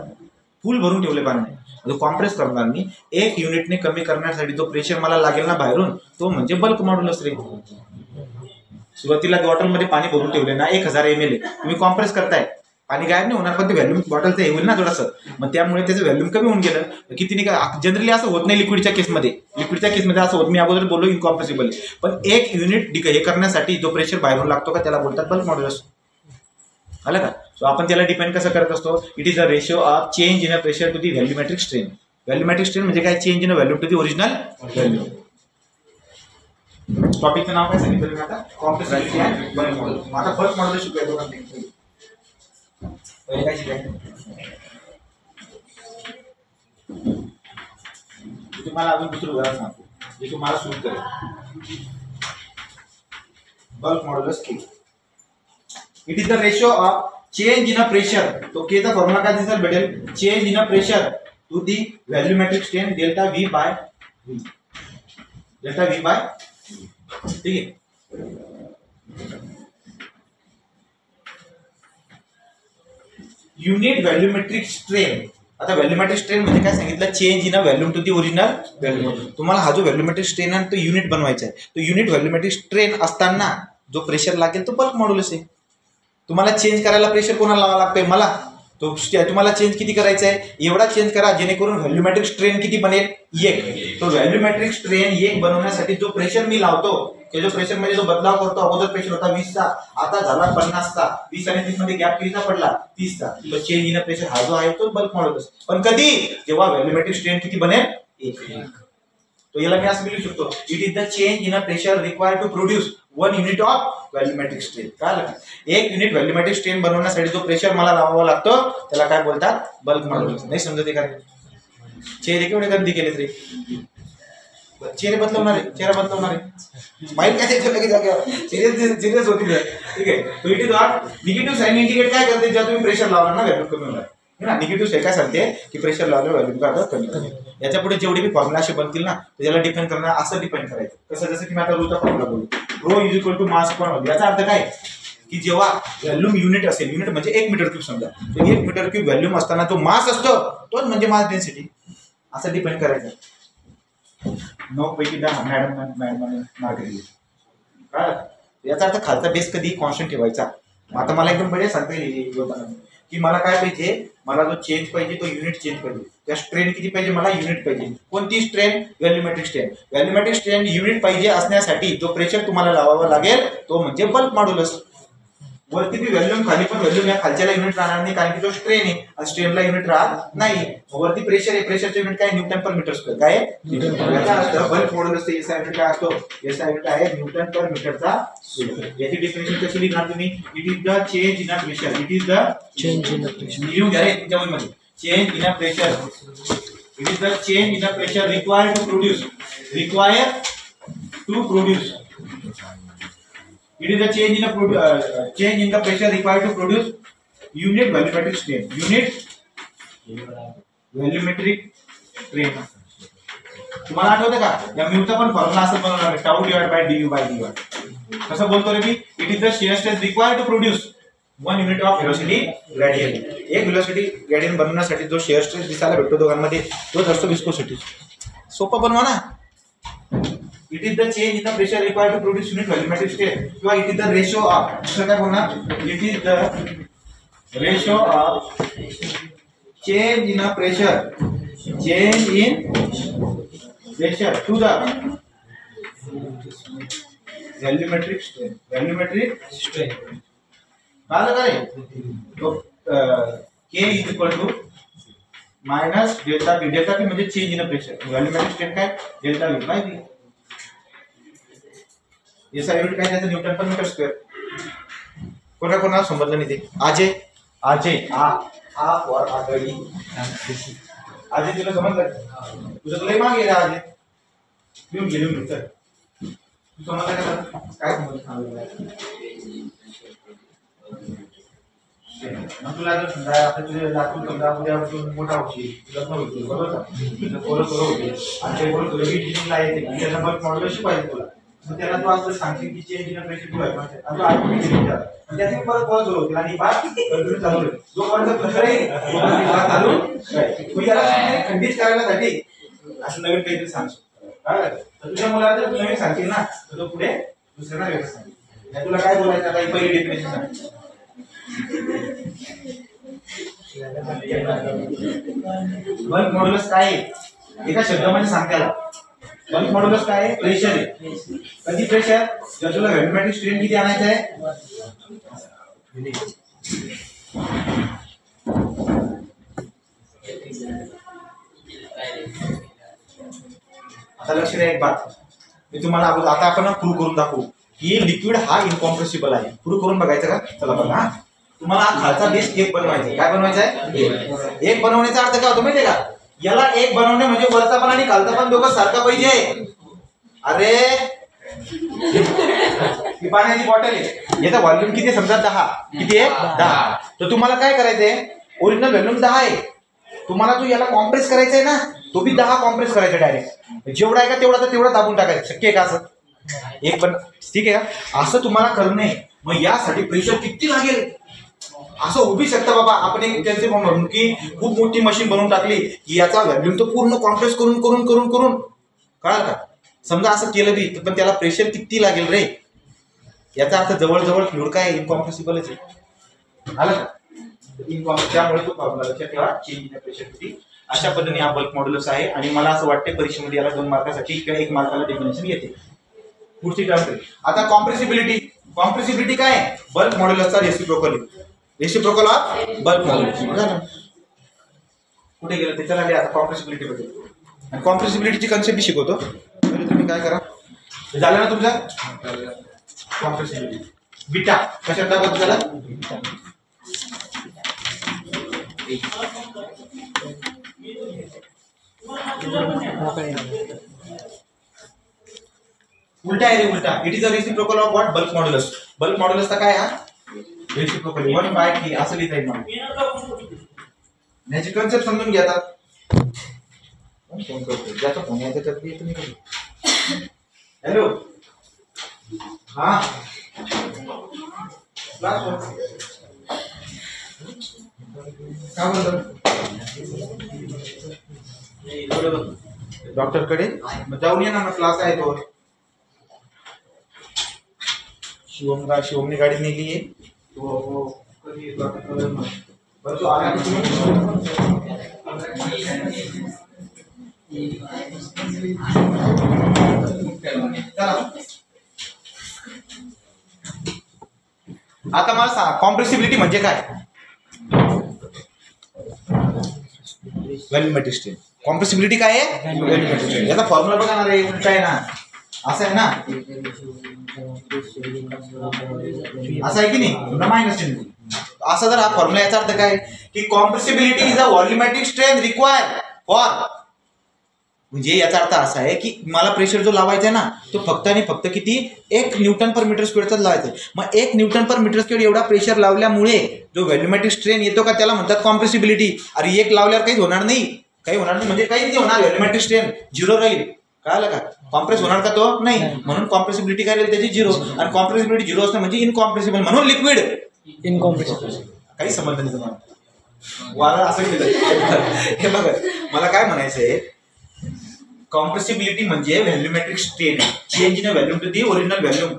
फुल भरून ठेवले पाण्याने, जो कॉम्प्रेस करणार मी 1 युनिटने कमी करण्यासाठी जो प्रेशर मला लागेल ना बाहेरून, तो म्हणजे बल्क मॉड्युलस रे. सुरुवातीला बॉटलमध्ये पाणी भरून ठेवले ना 1000 ml आहे, तुम्ही कॉम्प्रेस करताय, पाणी गायब नाही होणार पण ते व्हॅल्यूम बॉटलचं हे होईल ना थोडंसं, मग त्यामुळे त्याचं व्हॅल्यूम कमी होऊन गेलं. किती नाही का, जनरली असं होत नाही लिक्विडच्या केसमध्ये असं होत, मी अगोदर बोललो इनकॉम्प्रेसिबल. पण 1 युनिट हे करण्यासाठी जो प्रेशर बाहेरून लागतो का त्याला बोलतात बल्क मॉड्युलस. आलं का. सो आपण त्याला डिपेंड कसं करत असतो, it is a ratio of change in a pressure to the volumetric strain. Volumetric strain म्हणजे काय, change in a volume to the original value. टॉपिकचं नाव काय सांगितलं आता, कॉम्प्रेसिबिलिटी अँड बल्क मॉड्युलस. आता बल्क मॉड्युलस शिकूया. पहिले काय शिकायचं, तुम्हाला अजून दुसरं उदाहरण सांगतो जे तुम्हाला सुरू करेल. Bulk modulus K, it is the ratio of change in a pressure. तो के चा फॉर्म्युला काय दिसेल भेटेल, change in a pressure to the volumetric strain delta V by V. Delta V by, ठीक आहे. Unit volumetric strain. आता volumetric strain म्हणजे काय सांगितलं, change in a volume to the original value. तुम्हाला हा जो व्हॅल्यूमेट्रिक स्ट्रेन आहे तो युनिट बनवायचा आहे. तो युनिट व्हॅल्यूमेट्रिक स्ट्रेन असताना जो प्रेशर लागेल तो बल्क मॉड्युलस आहे. तुम्हाला चेंज करायला प्रेशर कोणाला लावावं लागतंय, मला. तो तुम्हाला चेंज किती करायचा आहे, एवढा चेंज करा जेणेकरून व्हॅल्यूमेट्रिक स्ट्रेन किती बनेल, 1. तो व्हॅल्यूमेट्रिक स्ट्रेन 1 बनवण्यासाठी जो प्रेशर मी लावतो, जो प्रेशर मध्ये जो बदलाव करतो, अगोदर प्रेशर होता 20चा, आता झाला 50चा, 20 आणि 30 मध्ये गॅप कितीचा पडला, 30चा. तो चेंज इन प्रेशर हा जो आहे तो बल्क मॉड्युलस. पण कधी, जेव्हा व्हॅल्यूमेट्रिक स्ट्रेन किती बनेल, 1. तो याला मी असं लिहू शकतो, it is the change in pressure required to produce 1 unit of volumetric strain. काय, 1 युनिट व्हॅल्यूमेट्रिक स्ट्रेन बनवण्यासाठी जो प्रेशर मला लावावा लागतो त्याला काय बोलतात, बल्क मॉड्युलस. नाही समजते का, चेहरे केवढे गर्दी केले तरी, चेहरे बदलवणार आहे, चेहरा बदलवणार आहे, स्माइल काय लगेच जागेवर सिरियस होती. ठीक आहे. तो it is not negative sign indicate काय करते, जेव्हा तुम्ही प्रेशर लावणार ना व्हॅल्यूम कमी होणार ना. निगेटिव्ह साइन काय सांगते की प्रेशर लावलं व्हॅल्यूम का कमी होईल. याच्या पुढे जेवढे बी फॉर्म्युला असे बनतील ना त्याला डिपेंड करणार, असं डिपेंड करायचं कसं, जसं की मी आता रोचा फॉर्म्युला बोलू, rho is equal to mass per volume. याचा अर्थ काय की जेव्हा व्हॉल्यूम युनिट असेल, युनिट म्हणजे 1 मीटर क्यूब समजा, तर 1 मीटर क्यूब व्हॉल्यूम असताना जो मास असतो तोच म्हणजे मास डेन्सिटी, असं डिपेंड करायचं. 9 पैकी 10 मॅडम मार्क दिले. काय याचा अर्थ खालचा बेस कधी कॉन्स्टंट ठेवायचा. आता मला एकदम बढिया सांगता येईल की मला काय पाहिजे, मला जो चेंज पाहिजे तो युनिट चेंज पाहिजे. त्या स्ट्रेन किती पाहिजे, मला युनिट पाहिजे. कोणती strain, volumetric strain. Volumetric strain unit पाहिजे असण्यासाठी जो प्रेशर तुम्हाला लावावा लागेल तो म्हणजे बल्क मॉड्युलस. वरती बी व्हॉल्यूम, खाली पण व्हॉल्यूम, या खालच्याला युनिट राहणार नाही कारण की तो स्ट्रेन आहे आणि स्ट्रेनला युनिट राहत नाही. वरती प्रेशर आहे, प्रेशरचे युनिट काय, न्यूटन पर मीटर स्क्वेअर. काय बल्क मॉड्युलस एसआय युनिट काय असतो, एसआय युनिट आहे न्यूटन पर मीटरचा स्क्वेअर. याची डेफिनेशन कशी लिहिणार तुम्ही, it is the change in a pressure, it is the change in a pressure. लिहून घ्या रे तुमच्या वहीमध्ये, change in a pressure, it is the change in a pressure required to produce, it is the change in the pressure required to produce unit volumetric strain. तुम्हाला आठवतं का, या म्यूचा पण फॉर्म्युला असं बनवणार आहे, tau divide by du by dy. कसं बोलतो रे मी, it is the shear stress required to produce 1 unit of velocity gradient. एक velocity gradient बनवण्यासाठी जो shear stress दिसायला भेटतो दोघांमध्ये तोच असतो viscosity. सोपं बनवा ना. It is the change in the pressure required to produce unit volumetric strain. किंवा it is the ratio of, दुसरं काय बोलणार, it is the ratio of change in a pressure to the volumetric strain. काय लगा रे, तो K is equal to minus delta P. delta P म्हणजे change in a pressure. volumetric strain काय, delta V by V. SI unit काय त्याचं newton per metre square. कोणाला समजलं नाही ते, अजय हा वर आगळी अजय तुला समजलं, तुझं तुला मागे रे अजय, लिहून चल. तू समजलं का, काय समजलं तुला जर समजा आता तुझे लातूर समजा उद्यापासून मोठा होईल, लग्न होईल बरोबर, तुझं पोरं होईल आणि ते पोरं तुला इंजिनिअरिंगला येते, त्याचा बल्क मॉड्युलस शिकवायचं तुला. मग त्याला तू असं सांगशील की चेंज इन प्रेशर टू आहे, आणि तो आठवणी विचार आणि त्याचे परत सुरू होतील आणि बात कंटिन्यू चालू होईल. जोपर्यंत प्रेशर आहे तोपर्यंत चालू तू याला खंडित करण्यासाठी असं नवीन काहीतरी सांगशील. काय तर तुझ्या मुलाला जर नवीन सांगशील ना तर तो पुढे दुसऱ्यांना वेगळं सांगेल. तुला काय बोलायचं आता, पहिली डेफिनेशन सांग. बल्क मॉड्युलस काय आहे एका शब्दामध्ये सांगताला. बल्क मॉड्युलस काय आहे, प्रेशर आहे. कधी प्रेशर, जर तुला व्हॉल्यूमेट्रिक स्ट्रेन किती आणायचं आहे, आता लक्ष द्या एक बात, मी तुम्हाला आता आपण प्रूव्ह करून दाखवू की लिक्विड हा इनकॉम्प्रेसिबल आहे. प्रूव्ह करून बघायचं का, चला बघा. तुम्हाला हा खालचा बेस एक बनवायचा आहे. काय बनवायचा आहे, एक बनवण्याचा अर्थ काय होतो माहितीये का, याला एक बनवणे म्हणजे वरचा पण आणि खालचा पण दोघं सारखा पाहिजे. अरे ही पाण्याची बॉटल आहे, याचा व्हॉल्यूम किती आहे समजा 10, किती आहे 10. तर तुम्हाला काय करायचंय, ओरिजिनल व्हॉल्यूम 10 आहे, तुम्हाला जो याला कॉम्प्रेस करायचा आहे ना तो बी 10 कॉम्प्रेस करायचा डायरेक्ट. जेवढा आहे का तेवढा दाबून टाकायचं. शक्य आहे का असं, एक पण ठीक आहे का, असं तुम्हाला करणे. मग यासाठी प्रेशर किती लागेल, असं उभी शकता बाबा आपण एक त्यांचे म्हणून की खूप मोठी मशीन बनवून टाकली की याचा व्हॉल्यूम तो पूर्ण कॉम्प्रेस करून करून करून करून कळाल का. समजा असं केलं बी पण त्याला प्रेशर किती लागेल रे, याचा अर्थ जवळजवळ फ्लुइड काय इनकॉम्प्रेसिबलच आहे. आलं का, त्यामुळे तो फॉर्म्युला लक्षात ठेवा, चेंज इन प्रेशर किती. अशा पद्धतीने हा बल्क मॉड्युलस आहे आणि मला असं वाटतं परीक्षेमध्ये याला 2 मार्कासाठी किंवा 1 मार्काला डेफिनेशन येते. पुढची टर्म आता कॉम्प्रेसिबिलिटी काय, बल्क मॉड्युलसचा रेसिप्रोकल ऑफ बल्क मॉड्युलस. कुठे गेलं ते, चला आता कॉम्प्रेसिबिलिटी बद्दल. आणि कॉम्प्रेसिबिलिटीची कन्सेप्ट शिकवतो. म्हणजे तुम्ही काय करा, झालं ना तुमचं कॉम्प्रेसिबिलिटी. बीटा कशात दाखवतो त्याला, उलटा आहे रे, उलटा. It is a reciprocal of what, bulk modulus. Bulk मॉड्युलसचा काय हा रेसिप्रोकल 1/T असं लिहिता येईल मला. याची कन्सेप्ट समजून घ्या. आता फोन करतो, ज्याचा फोन यायचा त्यात येत नाही. हॅलो, हा काय बोलतो डॉक्टर कडे जाऊन ये ना, मग क्लास आहे तो. शिवमने गाडी नेली आहे आता मला सांगा कॉम्प्रेसिबिलिटी म्हणजे काय? Volumetric strain. कॉम्प्रेसिबिलिटी काय आहे? Volumetric strain. याचा फॉर्म्युला बघा ना रे, उलटा आहे ना, असं आहे ना, असं आहे की नाही, मायनस चिन्ह. असा जर हा फॉर्म्युला, याचा अर्थ काय की compressibility is a volumetric strain required for, म्हणजे याचा अर्थ असा आहे की मला प्रेशर जो लावायचा आहे ना तो फक्त आणि फक्त किती, 1 न्यूटन पर मीटर स्क्वेअरचाच लावायचा आहे. मग 1 न्यूटन पर मीटर स्क्वेअर एवढा प्रेशर लावल्यामुळे जो व्हॉल्यूमेट्रिक स्ट्रेन येतो का त्याला म्हणतात कॉम्प्रेसिबिलिटी. अरे 1 लावल्यावर काहीच होणार नाही, काही होणार नाही म्हणजे काहीच नाही होणार, व्हॉल्यूमेट्रिक स्ट्रेन 0 राहील. कळलं का? कॉम्प्रेस होणार का तो? नाही. म्हणून कॉम्प्रेसिबिलिटी काय राहील त्याची 0. आणि कॉम्प्रेसिबिलिटी 0 असणं म्हणजे इनकॉम्प्रेसिबल, म्हणून लिक्विड इनकॉम्प्रेसिबल. काही संबंध नाही तुम्हाला, वाला असं केलं. हे बघा मला काय म्हणायचं आहे, कॉम्प्रेसिबिलिटी म्हणजे volumetric strain, change in volume to the original volume,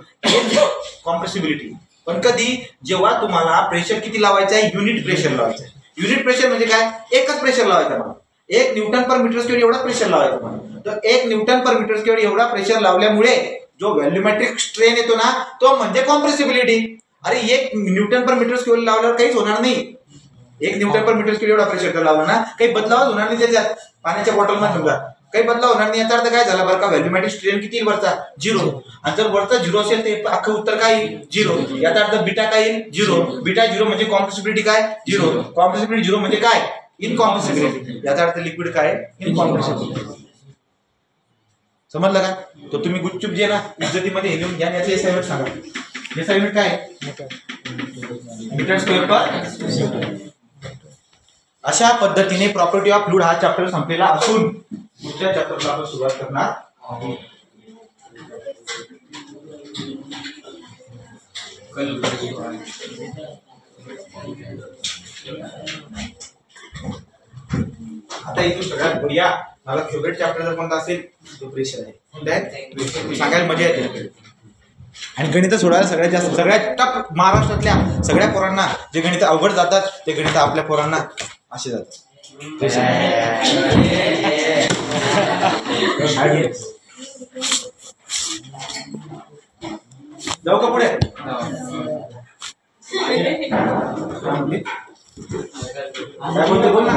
compressibility. पण कधी, जेव्हा तुम्हाला प्रेशर किती लावायचं आहे, युनिट प्रेशर लावायचं आहे. युनिट प्रेशर म्हणजे काय, एकच प्रेशर लावायचं मला, 1 न्यूटन पर मीटर स्क्वेअर एवढा प्रेशर लावायचं मला. तर 1 न्यूटन पर मीटर स्क्वेअर एवढा प्रेशर लावल्यामुळे जो व्हॉल्यूमेट्रिक स्ट्रेन येतो ना तो म्हणजे कॉम्प्रेसिबिलिटी. अरे 1 न्यूटन पर मीटर स्क्वेअर लावल्यावर काहीच होणार नाही, 1 न्यूटन पर मीटर स्क्वेअर एवढा प्रेशर लावला ना काही बदलावच होणार नाही त्याच्यात, पाण्याच्या बॉटलमध्ये समजा काही बदलाव होणार नाही. याचा अर्थ काय झाला बरं का, व्हॉल्यूमेट्रिक स्ट्रेन किती येईल वरचा, 0. आणि जर वरचा 0 असेल तर अख्खं उत्तर काय येईल, 0. याचा अर्थ बीटा काय येईल, 0. बीटा 0 म्हणजे कॉम्प्रेसिबिलिटी काय, 0. कॉम्प्रेसिबिलिटी 0 म्हणजे काय, इनकॉम्प्रेसिबिलिटी. याचा अर्थ लिक्विड काय, इनकॉम्प्रेसिबिलिटी. समजलं का? तर तुम्ही गुपचूप जे ना इज्जतीमध्ये हे लिहून घ्या. याचं एसआय युनिट सांगा. एसआय युनिट काय, मीटर स्क्वेअर पर. अशा पद्धतीने प्रॉपर्टी ऑफ फ्लूइड हा चॅप्टर संपलेला असून पुढच्या चॅप्टरला आपण सुरुवात करणार आहोत. आता इथून सगळ्यात बढिया मला फेवरेट चॅप्टर जर कोणता असेल तो प्रेशर आहे. सांगायला मजा येते. आणि गणित सोडवायला सगळ्यात टफ महाराष्ट्रातल्या सगळ्या पोरांना जे गणित अवघड जातात ते गणित आपल्या पोरांना असे जातात. जाऊ का पुढे? काय बोलते बोल ना.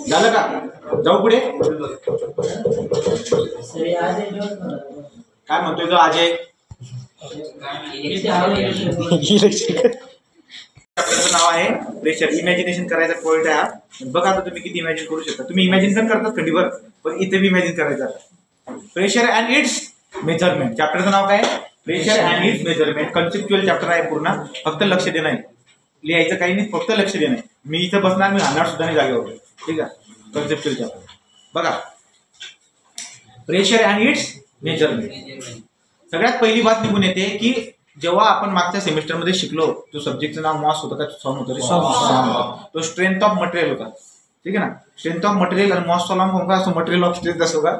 झालं का? जाऊ पुढे. काय म्हणतोय तो अजय? नाव आहे प्रेशर. इमॅजिनेशन करायचा पॉईंट आहे हा. बघा आता तुम्ही किती इमॅजिन करू शकता. तुम्ही इमॅजिन पण करतात खंडीवर, पण इथे मी इमॅजिन करायचं. Pressure and its measurement. चॅप्टरचं नाव काय? Pressure and its measurement. Conceptual chapter आहे पूर्ण. फक्त लक्ष देणं आहे, लिहायचं काही नाही, फक्त लक्ष देणं आहे. मी इथं बसणार, मी राहणार सुद्धा नाही जागेवर. ठीक आहे. कन्सेप्च्युअल चॅप्टर बघा. Pressure and its measurement. सगळ्यात पहिली बात निघून येते की जेव्हा आपण मागच्या सेमिस्टरमध्ये शिकलो, तो सब्जेक्टचं नाव मॉस होतं का सॉम होतं, तो स्ट्रेंथ ऑफ मटेरियल होता. ठीक आहे ना. स्ट्रेंथ ऑफ मटेरियल आणि मॉस सॉलॉम का असं मटेरियल ऑफ स्ट्रेंथ असो का,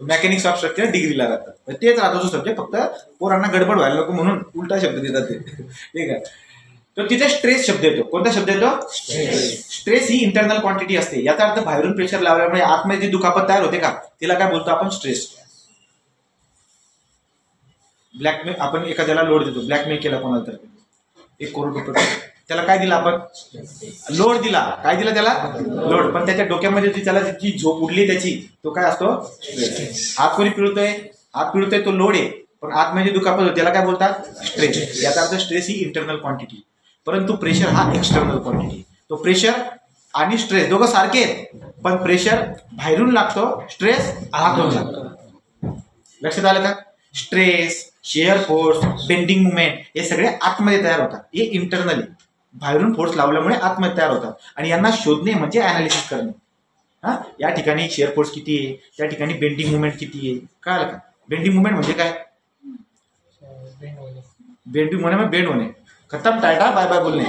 मेकॅनिक्स ऑफ स्ट्रक्चर डिग्रीला राहतात. तेच राहतो तो सब्जेक्ट, फक्त पोरांना गडबड व्हायला नको म्हणून उलटा शब्द देतात ते. ठीक आहे. तर तिथे स्ट्रेस शब्द येतो. कोणता शब्द येतो? स्ट्रेस ही इंटरनल क्वांटिटी असते. याचा अर्थ बाहेरून प्रेशर लावल्यामुळे आतमध्ये जी दुखापत तयार होते का तिला काय बोलतो आपण? स्ट्रेस. ब्लॅकमेल, आपण एखाद्याला लोड देतो, ब्लॅकमेल केला कोणाला तर 1 करोड रुपये, त्याला काय दिला आपण? लोड दिला. काय दिला त्याला? लोड. पण त्याच्या डोक्यामध्ये जी त्याला जी झोप उडली त्याची, तो काय असतो? स्ट्रेस. हात कोणी पिळतोय, हात पिळतोय तो लोड आहे, पण आतमध्ये दुखापत होते त्याला काय बोलतात? स्ट्रेस. याचा अर्थ स्ट्रेस ही इंटरनल क्वांटिटी, परंतु प्रेशर हा एक्सटर्नल क्वांटिटी. तो प्रेशर आणि स्ट्रेस दोघं सारखे आहेत, पण प्रेशर बाहेरून लागतो, स्ट्रेस आतून लागतो. लक्षात आलं का? Stress, share force, bending movement हे सगळे आतमध्ये तयार होतात. हे इंटरनली. बाहेरून फोर्स लावल्यामुळे आतमध्ये तयार होतात आणि यांना शोधणे म्हणजे अनालिसिस करणे. हा, या ठिकाणी शेअर फोर्स किती आहे, त्या ठिकाणी बेंडिंग मुवमेंट किती आहे, कळलं का? बेंडिंग मुवमेंट म्हणजे काय? बेंडिंग होणे म्हणजे बेंड होणे. खतम, टाटा, बाय बाय बोलणे.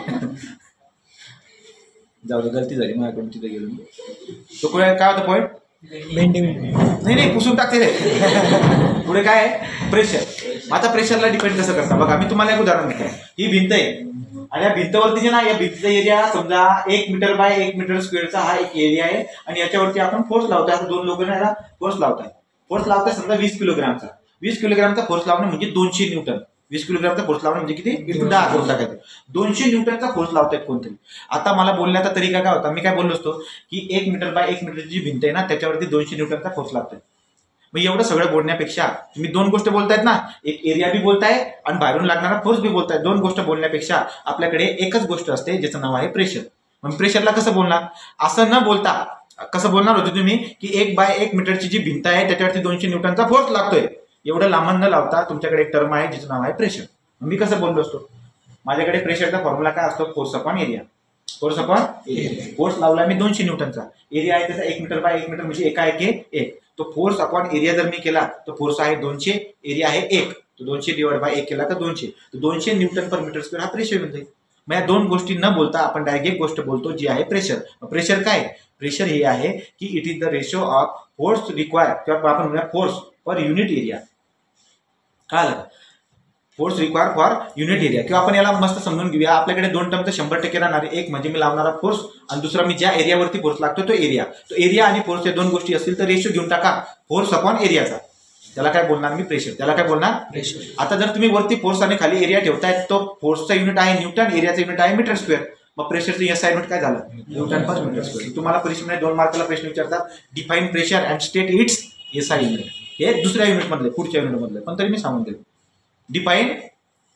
जाऊ दे, गलती झाली माझ्याकडून, तिथे गेलो मी. तो काय होता पॉईंट? बेंडिंग. नाही पुसून टाकते रे. पुढे काय आहे? प्रेशर. आता प्रेशरला डिपेंड कसं करता बघा, मी तुम्हाला एक उदाहरण देतो. ही भिंत आहे आणि या भिंतवरती जे ना, या भिंतीचा एरिया समजा 1 मीटर बाय 1 मीटर स्क्वेअरचा हा एक एरिया आहे आणि याच्यावरती आपण फोर्स लावतोय. आता 2 लोक याला फोर्स लावताय समजा 20 किलोग्रामचा. 20 किलोग्रामचा फोर्स लावणं म्हणजे 200 न्यूटन. 20 किलोग्रामचा फोर्स लावणं म्हणजे किती? 10 करून टाकायचं. 200 न्यूटनचा फोर्स लावतायत कोणतरी. आता मला बोलण्याचा तरीका काय होता? मी काय बोललो असतो की 1 मीटर बाय 1 मीटरची जी भिंत आहे ना, त्याच्यावरती 200 न्यूटनचा फोर्स लावतोय. मग एवढं सगळं बोलण्यापेक्षा तुम्ही 2 गोष्ट बोलतायत ना, एक एरिया बी बोलताय आणि बाहेरून लागणारा फोर्स बी बोलताय. 2 गोष्ट बोलण्यापेक्षा आपल्याकडे एकच गोष्ट असते ज्याचं नाव आहे प्रेशर. मग प्रेशरला कसं बोलणार? असं न बोलता कसं बोलणार होते तुम्ही की 1 बाय 1 मीटरची जी भिंत आहे त्याच्यावरती 200 न्यूटनचा फोर्स लागतोय. एवढं लांब न लावता तुमच्याकडे एक टर्म आहे ज्याचं नाव आहे प्रेशर. मी कसं बोललो असतो? माझ्याकडे प्रेशरचा फॉर्म्युला काय असतो? Force upon area. फोर्स लावला मी 200 न्यूटनचा. एरिया आहे त्याचा 1 मीटर बाय 1 मीटर म्हणजे एका 1. तो फोर्स अपॉन एरिया जर मी केला तर फोर्स आहे 200, एरिया आहे 1. तो 200 डिवाइड बाय 1 केला तर 200. तर 200 न्यूटन पर मीटर स्क्वेअर हा प्रेशर होऊन जाईल. मग या 2 गोष्टी न बोलता आपण डायरेक्ट एक गोष्ट बोलतो जी आहे प्रेशर. प्रेशर काय? प्रेशर हे आहे की it is the ratio of force required, किंवा आपण म्हणूया फोर्स पर युनिट एरिया. काय आलं? Force require for unit area. किंवा आपण याला मस्त समजून घेऊया. आपल्याकडे 2 टर्म तर 100% राहणार आहे. एक म्हणजे मी लावणारा फोर्स आणि दुसरा मी ज्या एरियावरती फोर्स लागतो तो एरिया. तो एरिया आणि फोर्स या 2 गोष्टी असतील तर रेशो घेऊन टाका फोर्स अपॉन एरियाचा. त्याला काय बोलणार मी? प्रेशर. त्याला काय बोलणार? प्रेशर. आता जर तुम्ही वरती फोर्स आणि खाली एरिया ठेवताय, तो फोर्सचा युनिट आहे न्यूटन, एरियाचा युनिट आहे मीटर स्क्वेअर. मग प्रेशरचं एस युनिट काय झालं? Newton per metre square. तुम्हाला परीक्षेमध्ये 2 मार्काला प्रश्न विचारतात, define pressure and state its SI unit. हे दुसऱ्या युनिट मधले, पुढच्या युनिट मधले, पण तरी मी सांगून देतो. Define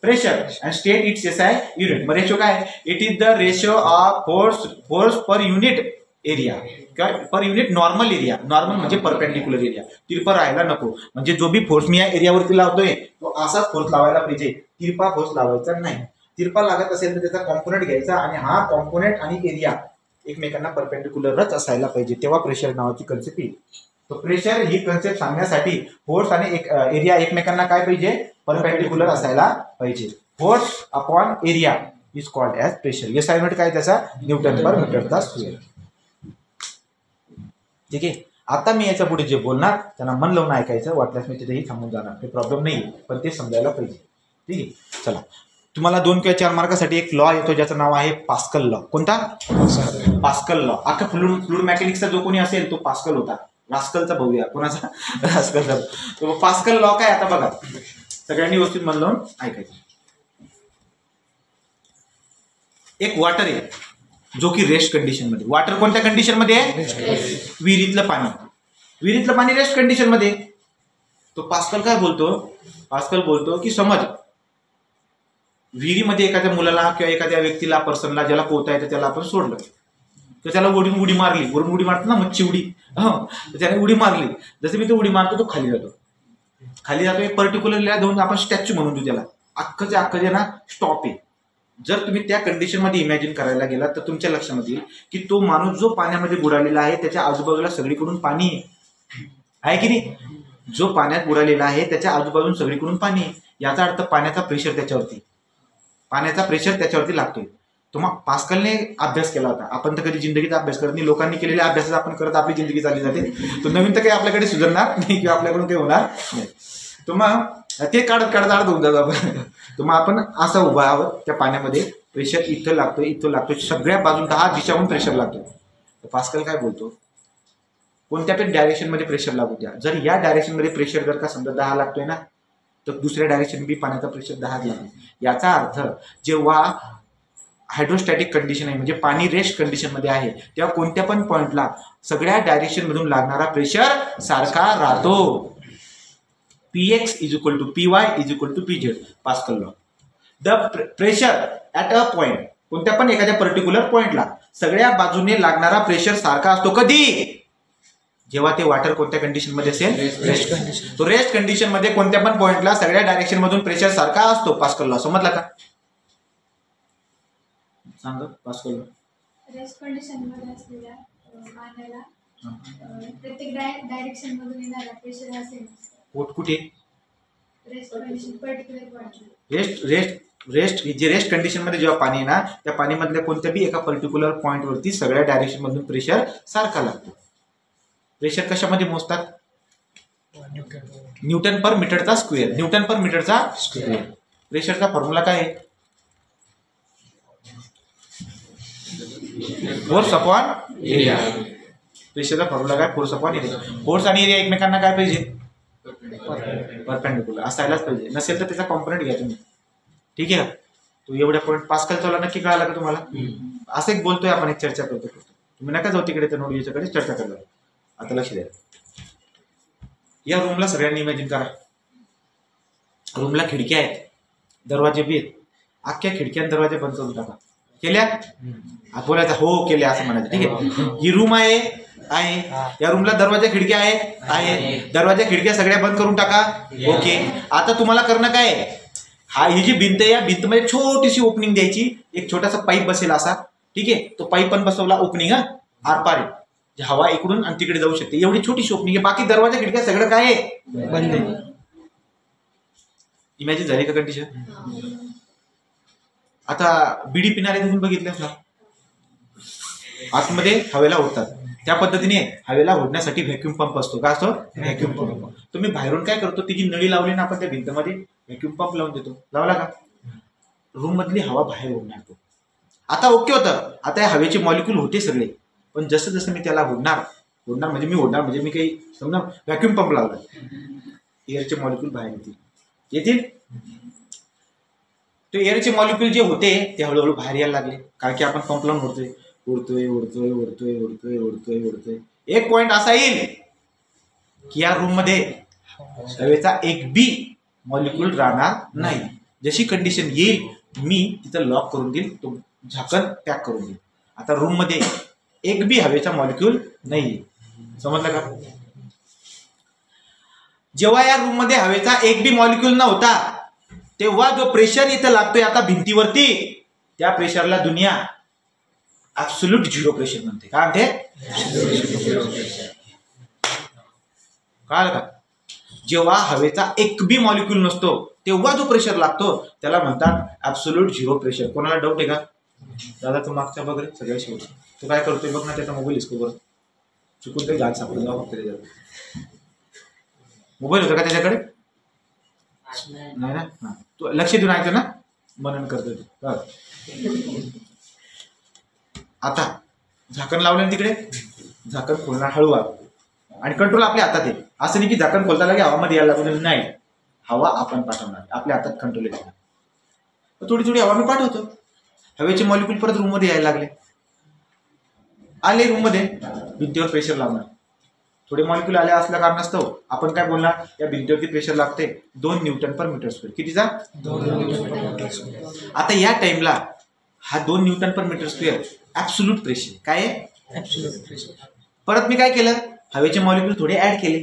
pressure and state its SI unit. मग रेशो काय? It is the ratio of force per unit area किंवा per unit normal area. Normal म्हणजे परपेंडिक्युलर एरिया. तिरपा राहायला नको. म्हणजे जो बी फोर्स मी या एरियावरती लावतोय तो असाच फोर्स लावायला पाहिजे, तिरपा फोर्स लावायचा नाही. तिरपा लागत असेल तर त्याचा कॉम्पोनेंट घ्यायचा आणि हा कॉम्पोनेंट आणि एरिया एकमेकांना परपेंडिक्युलरच असायला पाहिजे, तेव्हा प्रेशर नावाची कन्सेप्ट येईल. तो प्रेशर ही कन्सेप्ट सांगण्यासाठी फोर्स आणि एरिया एकमेकांना काय पाहिजे? परपेंडिक्युलर असायला पाहिजे. Force upon area is called as pressure. S I unit काय त्याचा? न्यूटन पर मीटरचा स्क्वेअर. ठीक आहे. आता मी याच्या पुढे जे बोलणार त्यांना मन लावून ऐकायचं. वाटल्यास मी तिथेही थांबून जाणार, काही प्रॉब्लेम नाही, पण ते समजायला पाहिजे. ठीक आहे. चला, तुम्हाला 2 किंवा 4 मार्कासाठी एक लॉ येतो ज्याचं नाव आहे पास्कल लॉ. कोणता? Pascal law. अख्खा फ्लूइड मेकॅनिक्सचा जो कोणी असेल तो पास्कल होता. रास्कलचा भाऊया. कोणाचा? रास्कलचा. तो पास्कल लॉ काय? आता बघा, सगळ्यांनी व्यवस्थित मन लावून ऐकायचं. एक वॉटर आहे जो की रेस्ट कंडिशन मध्ये. वॉटर कोणत्या कंडिशन मध्ये आहे? विहिरीतलं पाणी. विहिरीतलं पाणी रेस्ट कंडिशन मध्ये. तो पास्कल काय बोलतो? पास्कल बोलतो की समज विहिरीमध्ये एखाद्या मुलाला किंवा एखाद्या व्यक्तीला, पर्सनला ज्याला पोहता येतं त्याला आपण सोडलं, तर त्याला उडी मारली. वरून उडी मारतो ना मच्छी उडी, त्याने उडी मारली. जसं मी तो उडी मारतो तो खाली जातो. एक पर्टिक्युलरला जाऊन आपण स्टॅच्यू म्हणून देऊ त्याला. अख्खं जे ना स्टॉप आहे. जर तुम्ही त्या कंडिशनमध्ये इमॅजिन करायला गेला तर तुमच्या लक्षामध्ये येईल की तो माणूस जो पाण्यामध्ये बुडालेला आहे त्याच्या आजूबाजूला सगळीकडून पाणी आहे की नाही? जो पाण्यात बुडालेला आहे त्याच्या आजूबाजून सगळीकडून पाणी आहे. याचा अर्थ पाण्याचा प्रेशर त्याच्यावरती लागतोय. तो मग पास्कलने अभ्यास केला होता. आपण तर कधी जिंदगीचा अभ्यास करत नाही. लोकांनी केलेल्या अभ्यासाचा आपण करत आपली जिंदगी चालली जाते. तो नवीन तर काही आपल्याकडे सुधारणार नाही किंवा आपल्याकडून काही होणार नाही. तो मग ते काढत होऊन जातो आपण. तर मग आपण असं उभा आहोत त्या पाण्यामध्ये. प्रेशर इथं लागतोय, सगळ्या बाजून 10 दिशाहून प्रेशर लागतोय. तर पास्कल काय बोलतो? कोणत्या पण डायरेक्शन मध्ये प्रेशर लागू द्या. जर या डायरेक्शन मध्ये प्रेशर जर का समजा 10 लागतोय ना, तर दुसऱ्या डायरेक्शन बी पाण्याचा प्रेशर 10 लागतो. याचा अर्थ जेव्हा हायड्रोस्टॅटिक कंडिशन आहे म्हणजे पाणी रेस्ट कंडिशन मध्ये आहे, तेव्हा कोणत्या पण पॉइंटला सगळ्या डायरेक्शन मधून लागणारा प्रेशर सारखा राहतो. Px is equal to Py is equal to Pz. Pascal law. The pressure at a point, कोणत्या पण एखाद्या पर्टिक्युलर पॉइंटला सगळ्या बाजूने लागणारा प्रेशर सारखा असतो. कधी? जेव्हा ते वॉटर कोणत्या कंडिशन मध्ये असेल? Rest condition. तो रेस्ट कंडिशन मध्ये कोणत्या पण पॉइंटला सगळ्या डायरेक्शन मधून प्रेशर सारखा असतो. पास्कल लॉ समजला का? सांग पास्कल. रेस्ट कंडिशन मध्ये असलेल्या पाण्याला प्रत्येक डायरेक्शन मधून येणारा प्रेशर असेल. कुठे rest condition particular point. Rest जे रेस्ट कंडिशन मध्ये जेव्हा पाणी आहे ना त्या पाणीमधल्या कोणत्याही एका पर्टिक्युलर पॉईंट वरती सगळ्या डायरेक्शन मधून प्रेशर सारखा लागतो. प्रेशर कशामध्ये मोजतात? न्यूटन पर मीटरचा स्क्वेअर. न्यूटन पर मीटरचा स्क्वेअर. प्रेशरचा फॉर्म्युला काय आहे? Force upon area. प्रेशरचा फॉर्म्युला काय? Force upon area. फोर्स आणि एरिया एकमेकांना काय पाहिजे? परपेंडिक्युलर असायलाच पाहिजे. नसेल तर त्याचा कॉम्पोनंट घ्या तुम्ही. ठीक आहे का? तो एवढ्या पॉईंट पास्कलचा नक्की कळाला का तुम्हाला? असं एक बोलतोय आपण, एक चर्चा करतो. तुम्ही नका जाऊ तिकडे, तर नोट याच्याकडे चर्चा करणार. आता लक्ष द्या. या रूमला सगळ्यांनी इमॅजिन करा. रूमला खिडक्या आहेत, दरवाजे बी आहेत. अख्ख्या खिडक्या दरवाजे बंद करून टाका. केल्या? बोलायचं हो केल्या असं म्हणायचं. ठीक आहे. ही रूम आहे. या रूमला दरवाजा खिडक्या आहेत. दरवाजा खिडक्या सगळ्या बंद करून टाका. ओके. आता तुम्हाला करणं काय आहे? ही जी भिंत आहे या भिंतमध्ये छोटीशी ओपनिंग द्यायची. एक छोटासा पाईप बसेल असा. ठीक आहे. तो पाईप पण बसवला. ओपनिंग आरपार आहे, हवा इकडून आणि तिकडे जाऊ शकते. एवढी छोटीशी ओपनिंग आहे. बाकी दरवाजा खिडक्या सगळं काय आहे? बंद आहे. इमॅजिन झाली का कंडिशन? आता बिडी पिणारे तुम्ही बघितलं ना, आतमध्ये हवेला ओढतात. त्या पद्धतीने हवेला ओढण्यासाठी व्हॅक्यूम पंप असतो. काय असतो? Vacuum pump. तुम्ही बाहेरून काय करतो? ती जी नळी लावली ना आपण त्या भिंतमध्ये, व्हॅक्यूम पंप लावून देतो. लावला का? रूम मधली हवा बाहेर ओढणार तो. आता ओके होतं. आता या हवेचे मॉलिक्यूल होते सगळे, पण जसं जसं मी त्याला ओढणार म्हणजे मी काही समजा व्हॅक्यूम पंप लावला, एअरचे मॉलिक्यूल बाहेर येतील. तो एअरचे मॉलिक्यूल जे होते ते हळूहळू बाहेर यायला लागले. कारण की आपण पंप लावून ओढतोय. एक पॉइंट असा येईल की या रूम मध्ये हवेचा एक बी मॉलिक्यूल राहणार नाही. जशी कंडिशन येईल मी तिथं लॉक करून देईल, तो झाकण पॅक करून देईल. आता रूम मध्ये एक बी हवेचा मॉलिक्यूल नाही. समजलं का? जेव्हा या रूम मध्ये हवेचा एक बी मॉलिक्यूल नव्हता तेव्हा जो प्रेशर इथं लागतोय आता भिंतीवरती, त्या प्रेशरला दुनिया ऍब्सोल्यूट झिरो प्रेशर म्हणते. काय म्हणते? कळलं का? जेव्हा हवेचा एक बी मॉलिक्यूल नसतो तेव्हा जो प्रेशर लागतो त्याला म्हणतात ऍब्सोल्यूट झिरो प्रेशर. कोणाला डाऊट आहे का? दादा तू मागच्या बघ रे सगळ्या शेवटी तू काय करतोय बघ ना. त्याचा मोबाईल हिसको बरं, चुकून काही घाल सापडून जाऊ फक्त त्याच्याकडे. मोबाईल होता का त्याच्याकडे? नाही ना. हा, तू लक्ष देऊन ऐकतो ना, मनन करतोय. आता झाकण लावलं तिकडे, झाकण खोलणार हळूहळू आणि कंट्रोल आपल्या हातात आहे. असं नाही की झाकण खोलता लागे हवामध्ये यायला लागून. नाही, हवा आपण पाठवणार, आपल्या हातात कंट्रोल येणार. थोडी थोडी हवा मी पाठवतो. हवेचे मॉलिक्यूल परत रूम मध्ये यायला लागले. आले रूम मध्ये, भिंतीवर प्रेशर लावणार. थोडे मॉलिक्यूल आले असल्या कारणास्तव आपण काय बोलणार? या भिंतीवरती प्रेशर लागते 2 न्यूटन पर मीटर स्क्वेअर. कितीचा? 2 न्यूटन पर मीटर स्क्वेअर. आता या टाइमला हा 2 Newton per metre square absolute pressure. काय आहे? Absolute pressure. परत मी काय केलं? हवेचे मॉलिक्यूल थोडे ऍड केले,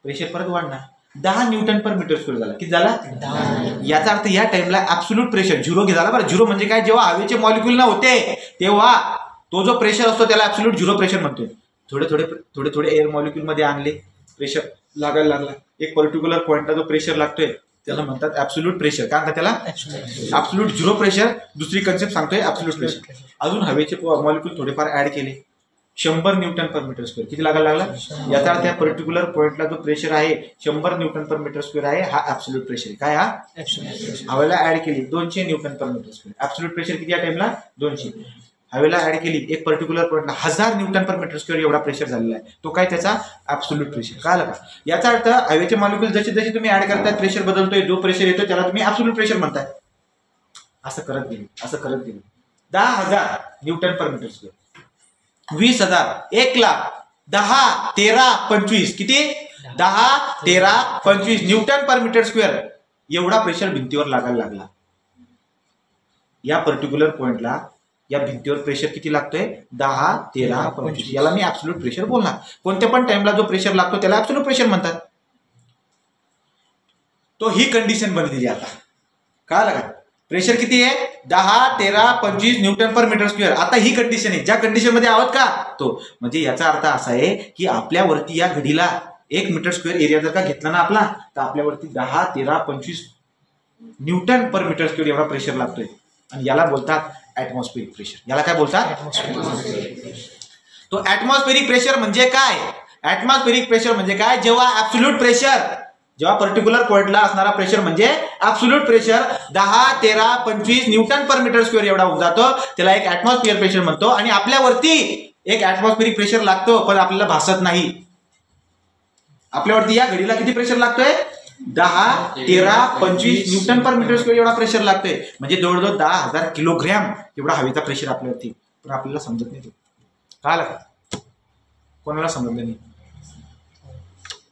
प्रेशर परत वाढणार. 10 न्यूटन पर मीटर स्क्वेअर झाला. किती झाला? 10. याचा अर्थ या टाइमला ऍब्सोल्यूट प्रेशर झिरो झाला. बरं, झिरो म्हणजे काय? जेव्हा हवेचे मॉलिक्यूल नव्हते तेव्हा तो जो प्रेशर असतो त्याला ऍब्सोल्यूट झिरो प्रेशर म्हणतोय. थोडे थोडे एअर मॉलिक्यूल मध्ये आणले, प्रेशर लागायला लागला. एक पर्टिक्युलर पॉइंटला जो प्रेशर लागतोय त्याला म्हणतात ऍब्सोल्यूट प्रेशर. काय म्हणतात त्याला? Absolute zero pressure. दुसरी कन्सेप्ट सांगतोय ऍब्सोल्यूट प्रेशर. अजून हवेचे मॉलिक्यूल थोडेफार ऍड केले, 100 न्यूटन पर मीटर स्क्वेअर. किती लागायला लागला? याचा अर्थ त्या पर्टिक्युलर पॉइंटला जो प्रेशर आहे 100 न्यूटन पर मीटर स्क्वेअर आहे, हा ऍब्सोल्यूट प्रेशर आहे. काय? हा हवेला ऍड केली 200 Newton per metre square. Absolute pressure किती या टाइमला? 200. हवेला ऍड केली एक पर्टिक्युलर पॉइंटला 1000 न्यूटन पर मीटर स्क्वेअर एवढा प्रेशर झालेला आहे. तो काय? त्याचा ऍब्सोल्यूट प्रेशर. कळलं का? याचा अर्थ हवेचे मॉलिक्यूल जसे जसे तुम्ही ऍड करताय प्रेशर बदलतोय. जो प्रेशर येतो त्याला तुम्ही ऍब्सोल्यूट प्रेशर म्हणताय. असं करत गेले 10,000 न्यूटन पर मीटर स्क्वेअर, 20,000, 1,00,000, 10, 13, 25. किती? 10, 13, 25 न्यूटन पर मीटर स्क्वेअर एवढा प्रेशर भिंतीवर लागायला लागला. या पर्टिक्युलर पॉइंटला या भिंतीवर प्रेशर किती लागतोय? 10, 13, 25. याला मी ऍब्सोल्यूट प्रेशर बोलणार. कोणत्या पण टाइमला जो प्रेशर लागतो त्याला ऍब्सोल्यूट प्रेशर म्हणतात. तो ही कंडिशन बनलेली आता. कळलं का? प्रेशर किती आहे 10, 13, 25 न्यूटन पर मीटर स्क्वेअर. आता ही कंडिशन आहे, ज्या कंडिशन मध्ये आहोत का तो, म्हणजे याचा अर्थ असा आहे की आपल्यावरती या घडीला 1 मीटर स्क्वेअर एरिया जर का घेतला ना आपला, तर आपल्यावरती 10, 13, 25 न्यूटन पर मीटर स्क्वेअर एवढा प्रेशर लागतोय. आणि याला बोलतात ऍटमॉस्फेरिक प्रेशर. याला काय बोलतात? तो ऍटमॉस्फेरिक प्रेशर म्हणजे काय? ऍटमॉस्फेरिक प्रेशर म्हणजे काय? जेव्हा ऍब्सोल्यूट प्रेशर, जेव्हा पर्टिक्युलर पॉइंटला असणारा प्रेशर म्हणजे absolute pressure 10, 13, 25 Newton per metre square एवढा होऊन जातो, त्याला एक ऍटमॉस्फिअर प्रेशर म्हणतो. आणि आपल्यावरती एक ऍटमॉस्फेरिक प्रेशर लागतो, पण आपल्याला भासत नाही. आपल्यावरती या घडीला किती प्रेशर लागतोय? 10, 13, 25 न्यूटन पर मीटर स्क्वेअर एवढा प्रेशर लागतोय. म्हणजे जवळजवळ 10,000 किलोग्रॅम एवढा हवेचा प्रेशर आपल्यावरती. पण आपल्याला समजत नाही. कळालं का? कोणाला समजलं नाही?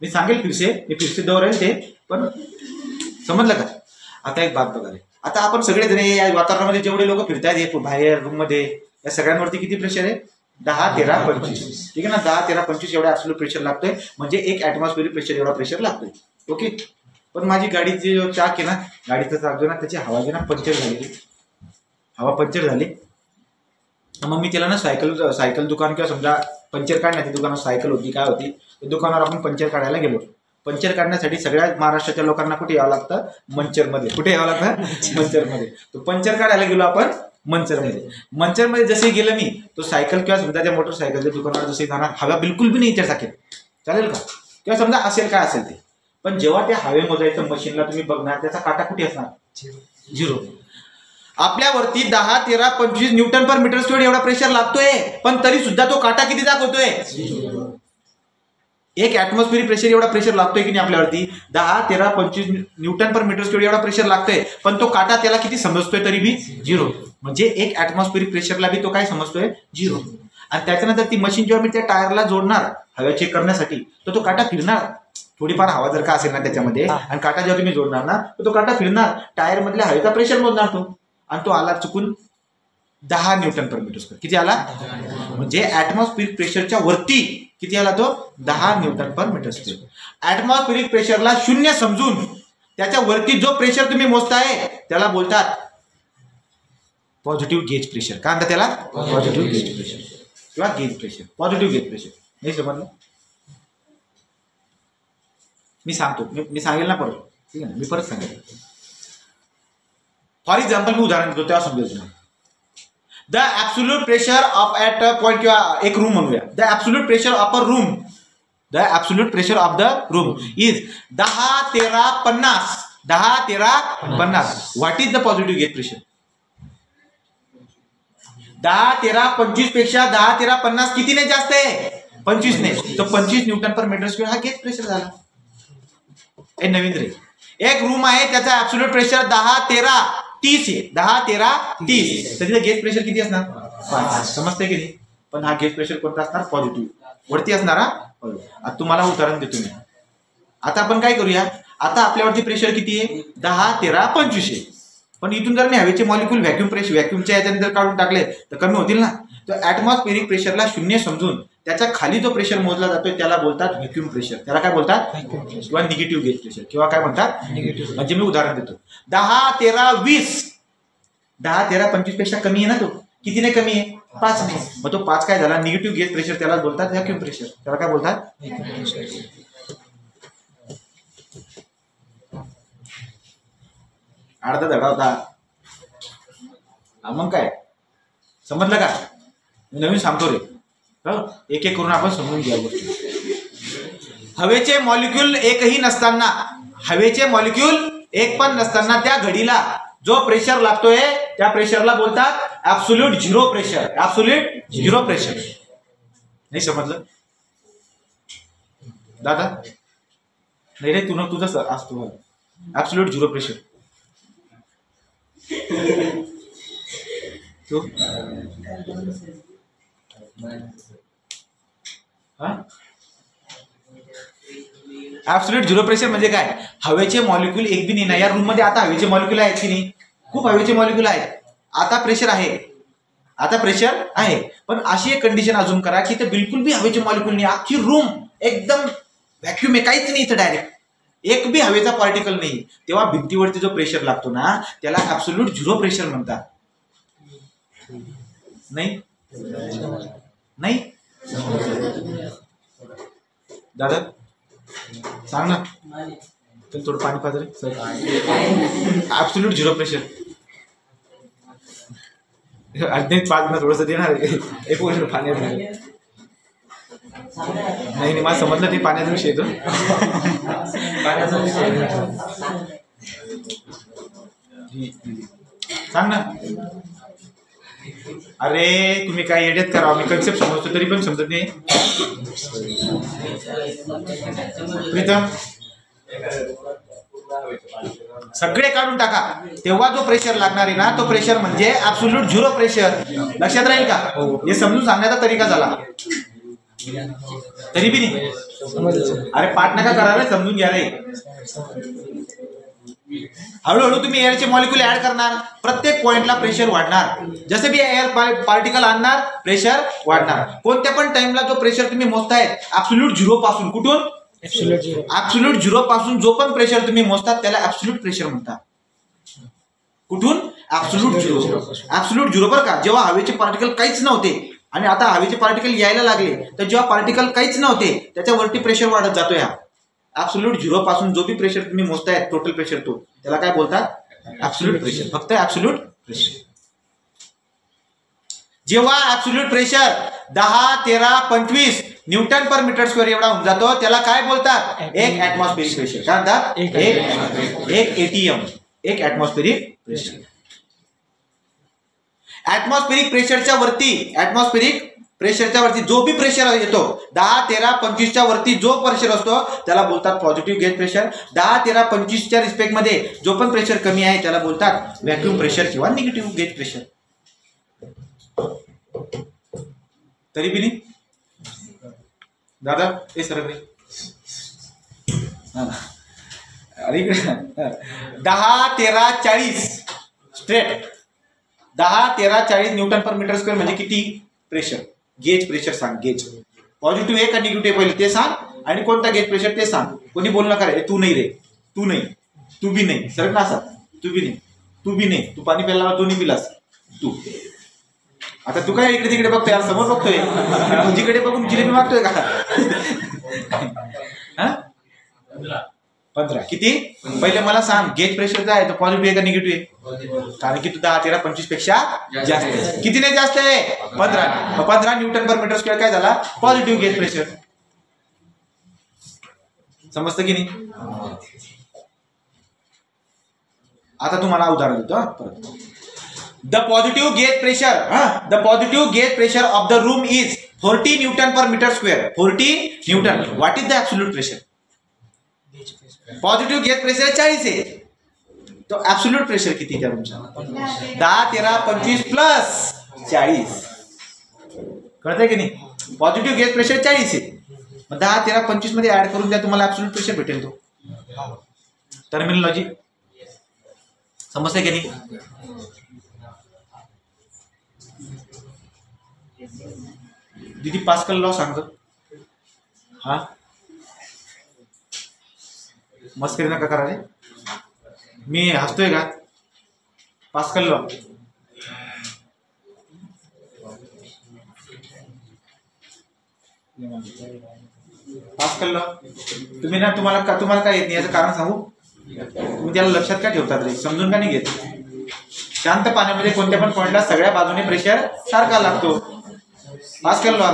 मी सांगेल फिरसे दोहरेल ते, पण समजलं का? आता एक बात बघा रे, आता आपण सगळे जण या वातावरणामध्ये जेवढे लोक फिरतायत बाहेर रूम मध्ये, या सगळ्यांवरती किती प्रेशर आहे? 10, 13, 25. ठीक आहे ना? 10, 13, 25 एवढा ऍब्सोल्यूट प्रेशर लागतोय. म्हणजे एक ऍटमॉस्फेरिक प्रेशर एवढा प्रेशर लागतोय. ओके. पण माझी गाडीची जो चाक आहे ना, गाडीचा चाक जो ना, त्याची हवा जी ना पंक्चर झाली, हवा पंक्चर झाली. मग मी त्याला ना सायकल दुकान किंवा समजा पंक्चर काढण्याच्या दुकानात सायकल होती काय होती, दुकानावर आपण पंक्चर काढायला गेलो. पंक्चर काढण्यासाठी सगळ्या महाराष्ट्राच्या लोकांना कुठे यावं लागतं? मंचरमध्ये. कुठे यावं लागतं? मंचरमध्ये. तो पंक्चर काढायला गेलो आपण मंचरमध्ये. मंचरमध्ये जसे गेलं मी, तो सायकल किंवा समजा त्या मोटरसायकलच्या दुकानावर जसे जाणार, हवा बिलकुल बी नाही इथे टाकेल. चालेल का? किंवा समजा असेल काय असेल ते. पण जेव्हा त्या हवे मोजायचं मशीनला तुम्ही बघणार, त्याचा काटा कुठे असणार? 0. आपल्यावरती 10, 13, 25 न्यूटन पर मीटर स्क्वेअर एवढा प्रेशर लागतोय, पण तरी सुद्धा तो काटा किती दाखवतोय? एक ऍटमॉस्फेरिक प्रेशर एवढा प्रेशर लागतोय की नाही आपल्यावरती? 10, 13, 25 न्यूटन पर मीटर स्क्वेअर एवढा प्रेशर लागतोय, पण तो काटा त्याला किती समजतोय? तरी बी 0. म्हणजे एक ऍटमॉस्फेरिक प्रेशरला बी तो काय समजतोय? 0. आणि त्याच्यानंतर ती मशीन जेव्हा मी त्या टायरला जोडणार हवा चेक करण्यासाठी, तर तो काटा फिरणार. थोडीफार हवा जर का असेल ना त्याच्यामध्ये, आणि काटा जेव्हा तुम्ही जोडणार ना, तर तो काटा फिरणार. टायर मधल्या हवेचा प्रेशर मोजणार तो, आणि तो आला चुकून 10 न्यूटन पर मीटर स्क्वेअर. किती आला? म्हणजे ऍटमॉस्फेरिक प्रेशरच्या वरती किती आला तो? 10 Newton per metre square. Atmospheric प्रेशरला 0 समजून त्याच्या वरती जो प्रेशर तुम्ही मोजताय त्याला बोलतात पॉझिटिव्ह गेज प्रेशर. काय म्हणतात त्याला? पॉझिटिव्ह गेज प्रेशर किंवा gauge pressure. Positive gauge pressure. नाही समजलं? मी सांगतो, मी सांगेल ना परत. ठीक आहे, मी परत सांगेल. फॉर एक्झाम्पल मी उदाहरण देतो, तेव्हा समजेल तुम्हाला. The absolute pressure of at point, किंवा एक रूम म्हणूया. The absolute pressure of a room, the absolute pressure of the room is 10, 13, 50. 10, 13, 50. What is the positive gauge pressure? 10, 13, 25 पेक्षा 10, 13, 50 कितीने जास्त आहे? 25 ने. तो 25 न्यूटन पर मीटर स्क्वेअर हा गेज प्रेशर झाला. हे नवीन रे. एक रूम आहे, त्याचा ऍब्सोल्यूट प्रेशर 10, 13, 30 आहे. 10, 13, 30. तर तिथे गेज प्रेशर किती असणार? 5. समजते की नाही? पण हा गेज प्रेशर कोणता असणार? पॉझिटिव्ह. वरती असणार हा. आता तुम्हाला उदाहरण देतो मी. आता आपण काय करूया? आता आपल्यावरती प्रेशर किती आहे? 10, 13, 25 आहे. पण इथून जर मी हवेचे मॉलिक्यूल व्हॅक्यूमच्या याच्याने जर काढून टाकले तर कमी होतील ना. तर ऍटमॉस्फेरिक प्रेशरला 0 समजून त्याच्या खाली जो प्रेशर मोजला जातोय त्याला बोलतात व्हॅक्यूम प्रेशर. त्याला काय बोलतात? किंवा निगेटिव्ह गेज प्रेशर, किंवा काय म्हणतात? निगेटिव्ह. म्हणजे मी उदाहरण देतो. 10, 13, 20. 10, 13, 25 पेक्षा कमी आहे ना तो. कितीने कमी आहे? 5 ने. मग तो 5 काय झाला? Negative gauge pressure. त्याला बोलतात व्हॅक्यूम प्रेशर. त्याला काय बोलतात? अर्धा धडा होता. मग काय समजलं का? मी नवीन सांगतो रे. एक एक करून आपण समजून घ्या गोष्टी. हवेचे मॉलिक्यूल एकही नसताना, हवेचे मॉलिक्यूल एक पण नसताना त्या घडीला जो प्रेशर लागतोय त्या प्रेशरला बोलतात absolute zero pressure. Absolute zero pressure. नाही समजलं दादा? नाही रे, तुझं असतो ऍब्सोल्यूट झिरो प्रेशर. तो ऍब्सोल्यूट झिरो प्रेशर म्हणजे काय? हवेचे मॉलिक्यूल एक बी नाही. या रूम मध्ये आता हवेचे मॉलिक्यूल आहेत की नाही? खूप हवेचे मॉलिक्यूल आहेत. आता प्रेशर आहे, आता प्रेशर आहे. पण अशी एक कंडिशन अजून करा की ते बिलकुल बी हवेचे मॉलिक्यूल नाही. अख्खी रूम एकदम व्हॅक्यूम आहे, काहीच नाही इथं. डायरेक्ट एक बी हवेचा पार्टिकल नाही, तेव्हा भिंतीवरती जो प्रेशर लागतो ना त्याला ॲब्सोल्यूट झिरो प्रेशर म्हणतात. नाही नाही दादा सांग ना, थोडं पाणी पाजरे. ॲब्सोल्यूट झिरो प्रेशर अजून पाच ना थोडंसं देणार एक वर्ष पाण्यात नाही मला समजलं ते पाण्याचा विषय येतो. सांग ना. अरे तुम्ही काय एडिट करा, मी कन्सेप्ट समजतो तरी पण समजत नाही. प्रीतम सगळे काढून टाका, तेव्हा जो प्रेशर लागणार आहे ना तो प्रेशर म्हणजे ॲब्सोल्यूट झिरो प्रेशर. लक्षात राहील का? हे समजून सांगण्याचा तरीका झाला. तरी बी नाही अरे पाठ नका करा रे, समजून घ्या रे. हळूहळू तुम्ही एअरचे मॉलिक्युल ऍड करणार, प्रत्येक पॉइंटला प्रेशर वाढणार. जसे बी एअर पार्टिकल आणणार प्रेशर वाढणार. कोणत्या पण टाइमला जो प्रेशर तुम्ही मोजताय ॲब्सोल्यूट झिरो पासून, कुठून ॲब्सोल्यूट झिरो पासून जो पण प्रेशर तुम्ही मोजतात त्याला ॲब्सोल्यूट प्रेशर म्हणतात. कुठून? Absolute zero. ॲब्सोल्यूट झिरो बरं का. जेव्हा हवेचे पार्टिकल काहीच नव्हते आणि आता हवेचे पार्टिकल यायला लागले, तर जेव्हा पार्टिकल काहीच नव्हते त्याच्यावरती प्रेशर वाढत जातो. या ॲब्सोल्यूट झिरो पासून जो बी प्रेशर तुम्ही मोजताय टोटल प्रेशर, तो त्याला काय बोलतात? Absolute pressure. फक्त ॲब्सोल्यूट प्रेशर. जेव्हा absolute pressure 10, 13, 25 Newton per metre square एवढा होऊन जातो त्याला काय बोलतात? एक ॲटमॉस्फेरिक प्रेशर. काय म्हणतात? एक एटीएम, एक ॲटमॉस्फेरिक प्रेशर. ॲटमॉस्फेरिक प्रेशरच्या वरती जो बी प्रेशर येतो 10, 13, 25च्या वरती जो प्रेशर असतो त्याला बोलतात पॉझिटिव्ह गेज प्रेशर. 10, 13, 25च्या रिस्पेक्ट मध्ये जो पण प्रेशर कमी आहे त्याला बोलतात व्हॅक्यूम प्रेशर किंवा निगेटिव्ह गेज प्रेशर. तरी बी नाही दादा हे सरकडे अरे 10, 13, 40 straight 10, 13, 40 newton per metre square म्हणजे किती प्रेशर? गेज प्रेशर सांग. गेज पॉझिटिव्ह आहे का निगेटिव्ह पहिले ते सांग, आणि कोणता गेज प्रेशर ते सांग. कोणी बोल नका रे, तू नाही रे, तू नाही, तू बी नाही, सरक ना असा, तू बी नाही, तू बी नाही, तू पाणी प्यायला दोन्ही पिलास तू. आता तू काय इकडे तिकडे बघतोय? यार समोर बघतोय, भजीकडे बघून जिलेबी मागतोय का? 15 किती? पहिले मला सांग गेज प्रेशर काय आहे, तो पॉझिटिव्ह आहे का निगेटिव्ह आहे? कारण की तू 10, 13, 25 पेक्षा जास्त आहे. किती नाही जास्त आहे? 15. 15 न्यूटन पर मीटर स्क्वेअर काय झाला? Positive gauge pressure. समजतं की नाही? आता तुम्हाला उदाहरण देतो परत. The positive gauge pressure of the room is 40 newton per metre square. 40 newton. What is the absolute pressure? Positive gauge pressure 40 आहे, तो ॲब्सोल्यूट प्रेशर किती त्या रूमचा? 10, 13, 25 प्लस 40. कळतंय की नाही? पॉझिटिव्ह गेज प्रेशर 40 आहे, मग 10, 13, 25 मध्ये ऍड करून द्या, तुम्हाला ॲब्सोल्यूट प्रेशर भेटेल. तो टर्मिनॉलॉजी समजते की नाही? दीदी पास्कल लॉ सांगतो. हा मस्करी नका करा रे, मी हसतोय का? पास्कल लॉ तुम्ही ना, तुम्हाला काय येत नाही याचं कारण सांगू? तुम्ही त्याला लक्षात का ठेवतात रे? समजून का नाही घेत? शांत पाण्यामध्ये कोणत्या पण पॉइंटला सगळ्या बाजूने प्रेशर सारखा लागतो. Pascal law.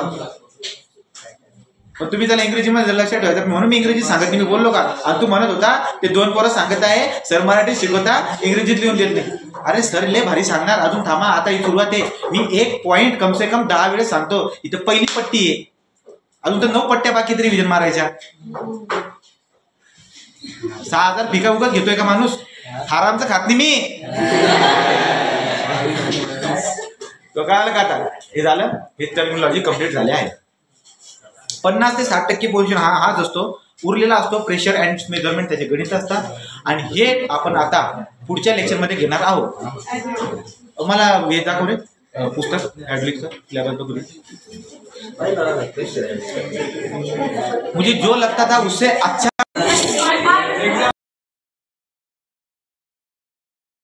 पण तुम्ही त्याला इंग्रजीमध्ये लक्षात ठेवायचं, म्हणून मी इंग्रजी सांगत नाही. मी बोललो का? आणि तू म्हणत होता ते 2 पोरं सांगत आहे सर मराठीत शिकवता, इंग्रजीत लिहून देत नाही. अरे सर लय भारी सांगणार, अजून थांबा, आता ही सुरुवात आहे. मी एक पॉइंट कम से कम 10 वेळेस सांगतो. इथं पहिली पट्टी आहे, अजून तर 9 पट्ट्या बाकी तरी रिव्हिजन मारायच्या. 6,000 फिका उगाच घेतोय का माणूस? हारामचं खात नाही मी. तो कळालं का आता? हे झालं, हे टर्मिनॉलॉजी कंप्लीट झाले आहे. 50 ते 60% पोर्शन हाच असतो. उरलेला असतो प्रेशर अँड मेजरमेंट, त्याचे गणित असतात. आणि हे आपण आता पुढच्या लेक्चरमध्ये घेणार आहोत. मला हे दाखव रे पुस्तक ॲडलिकचं लेवल बघू. मुझे जो लगता था उससे अच्छा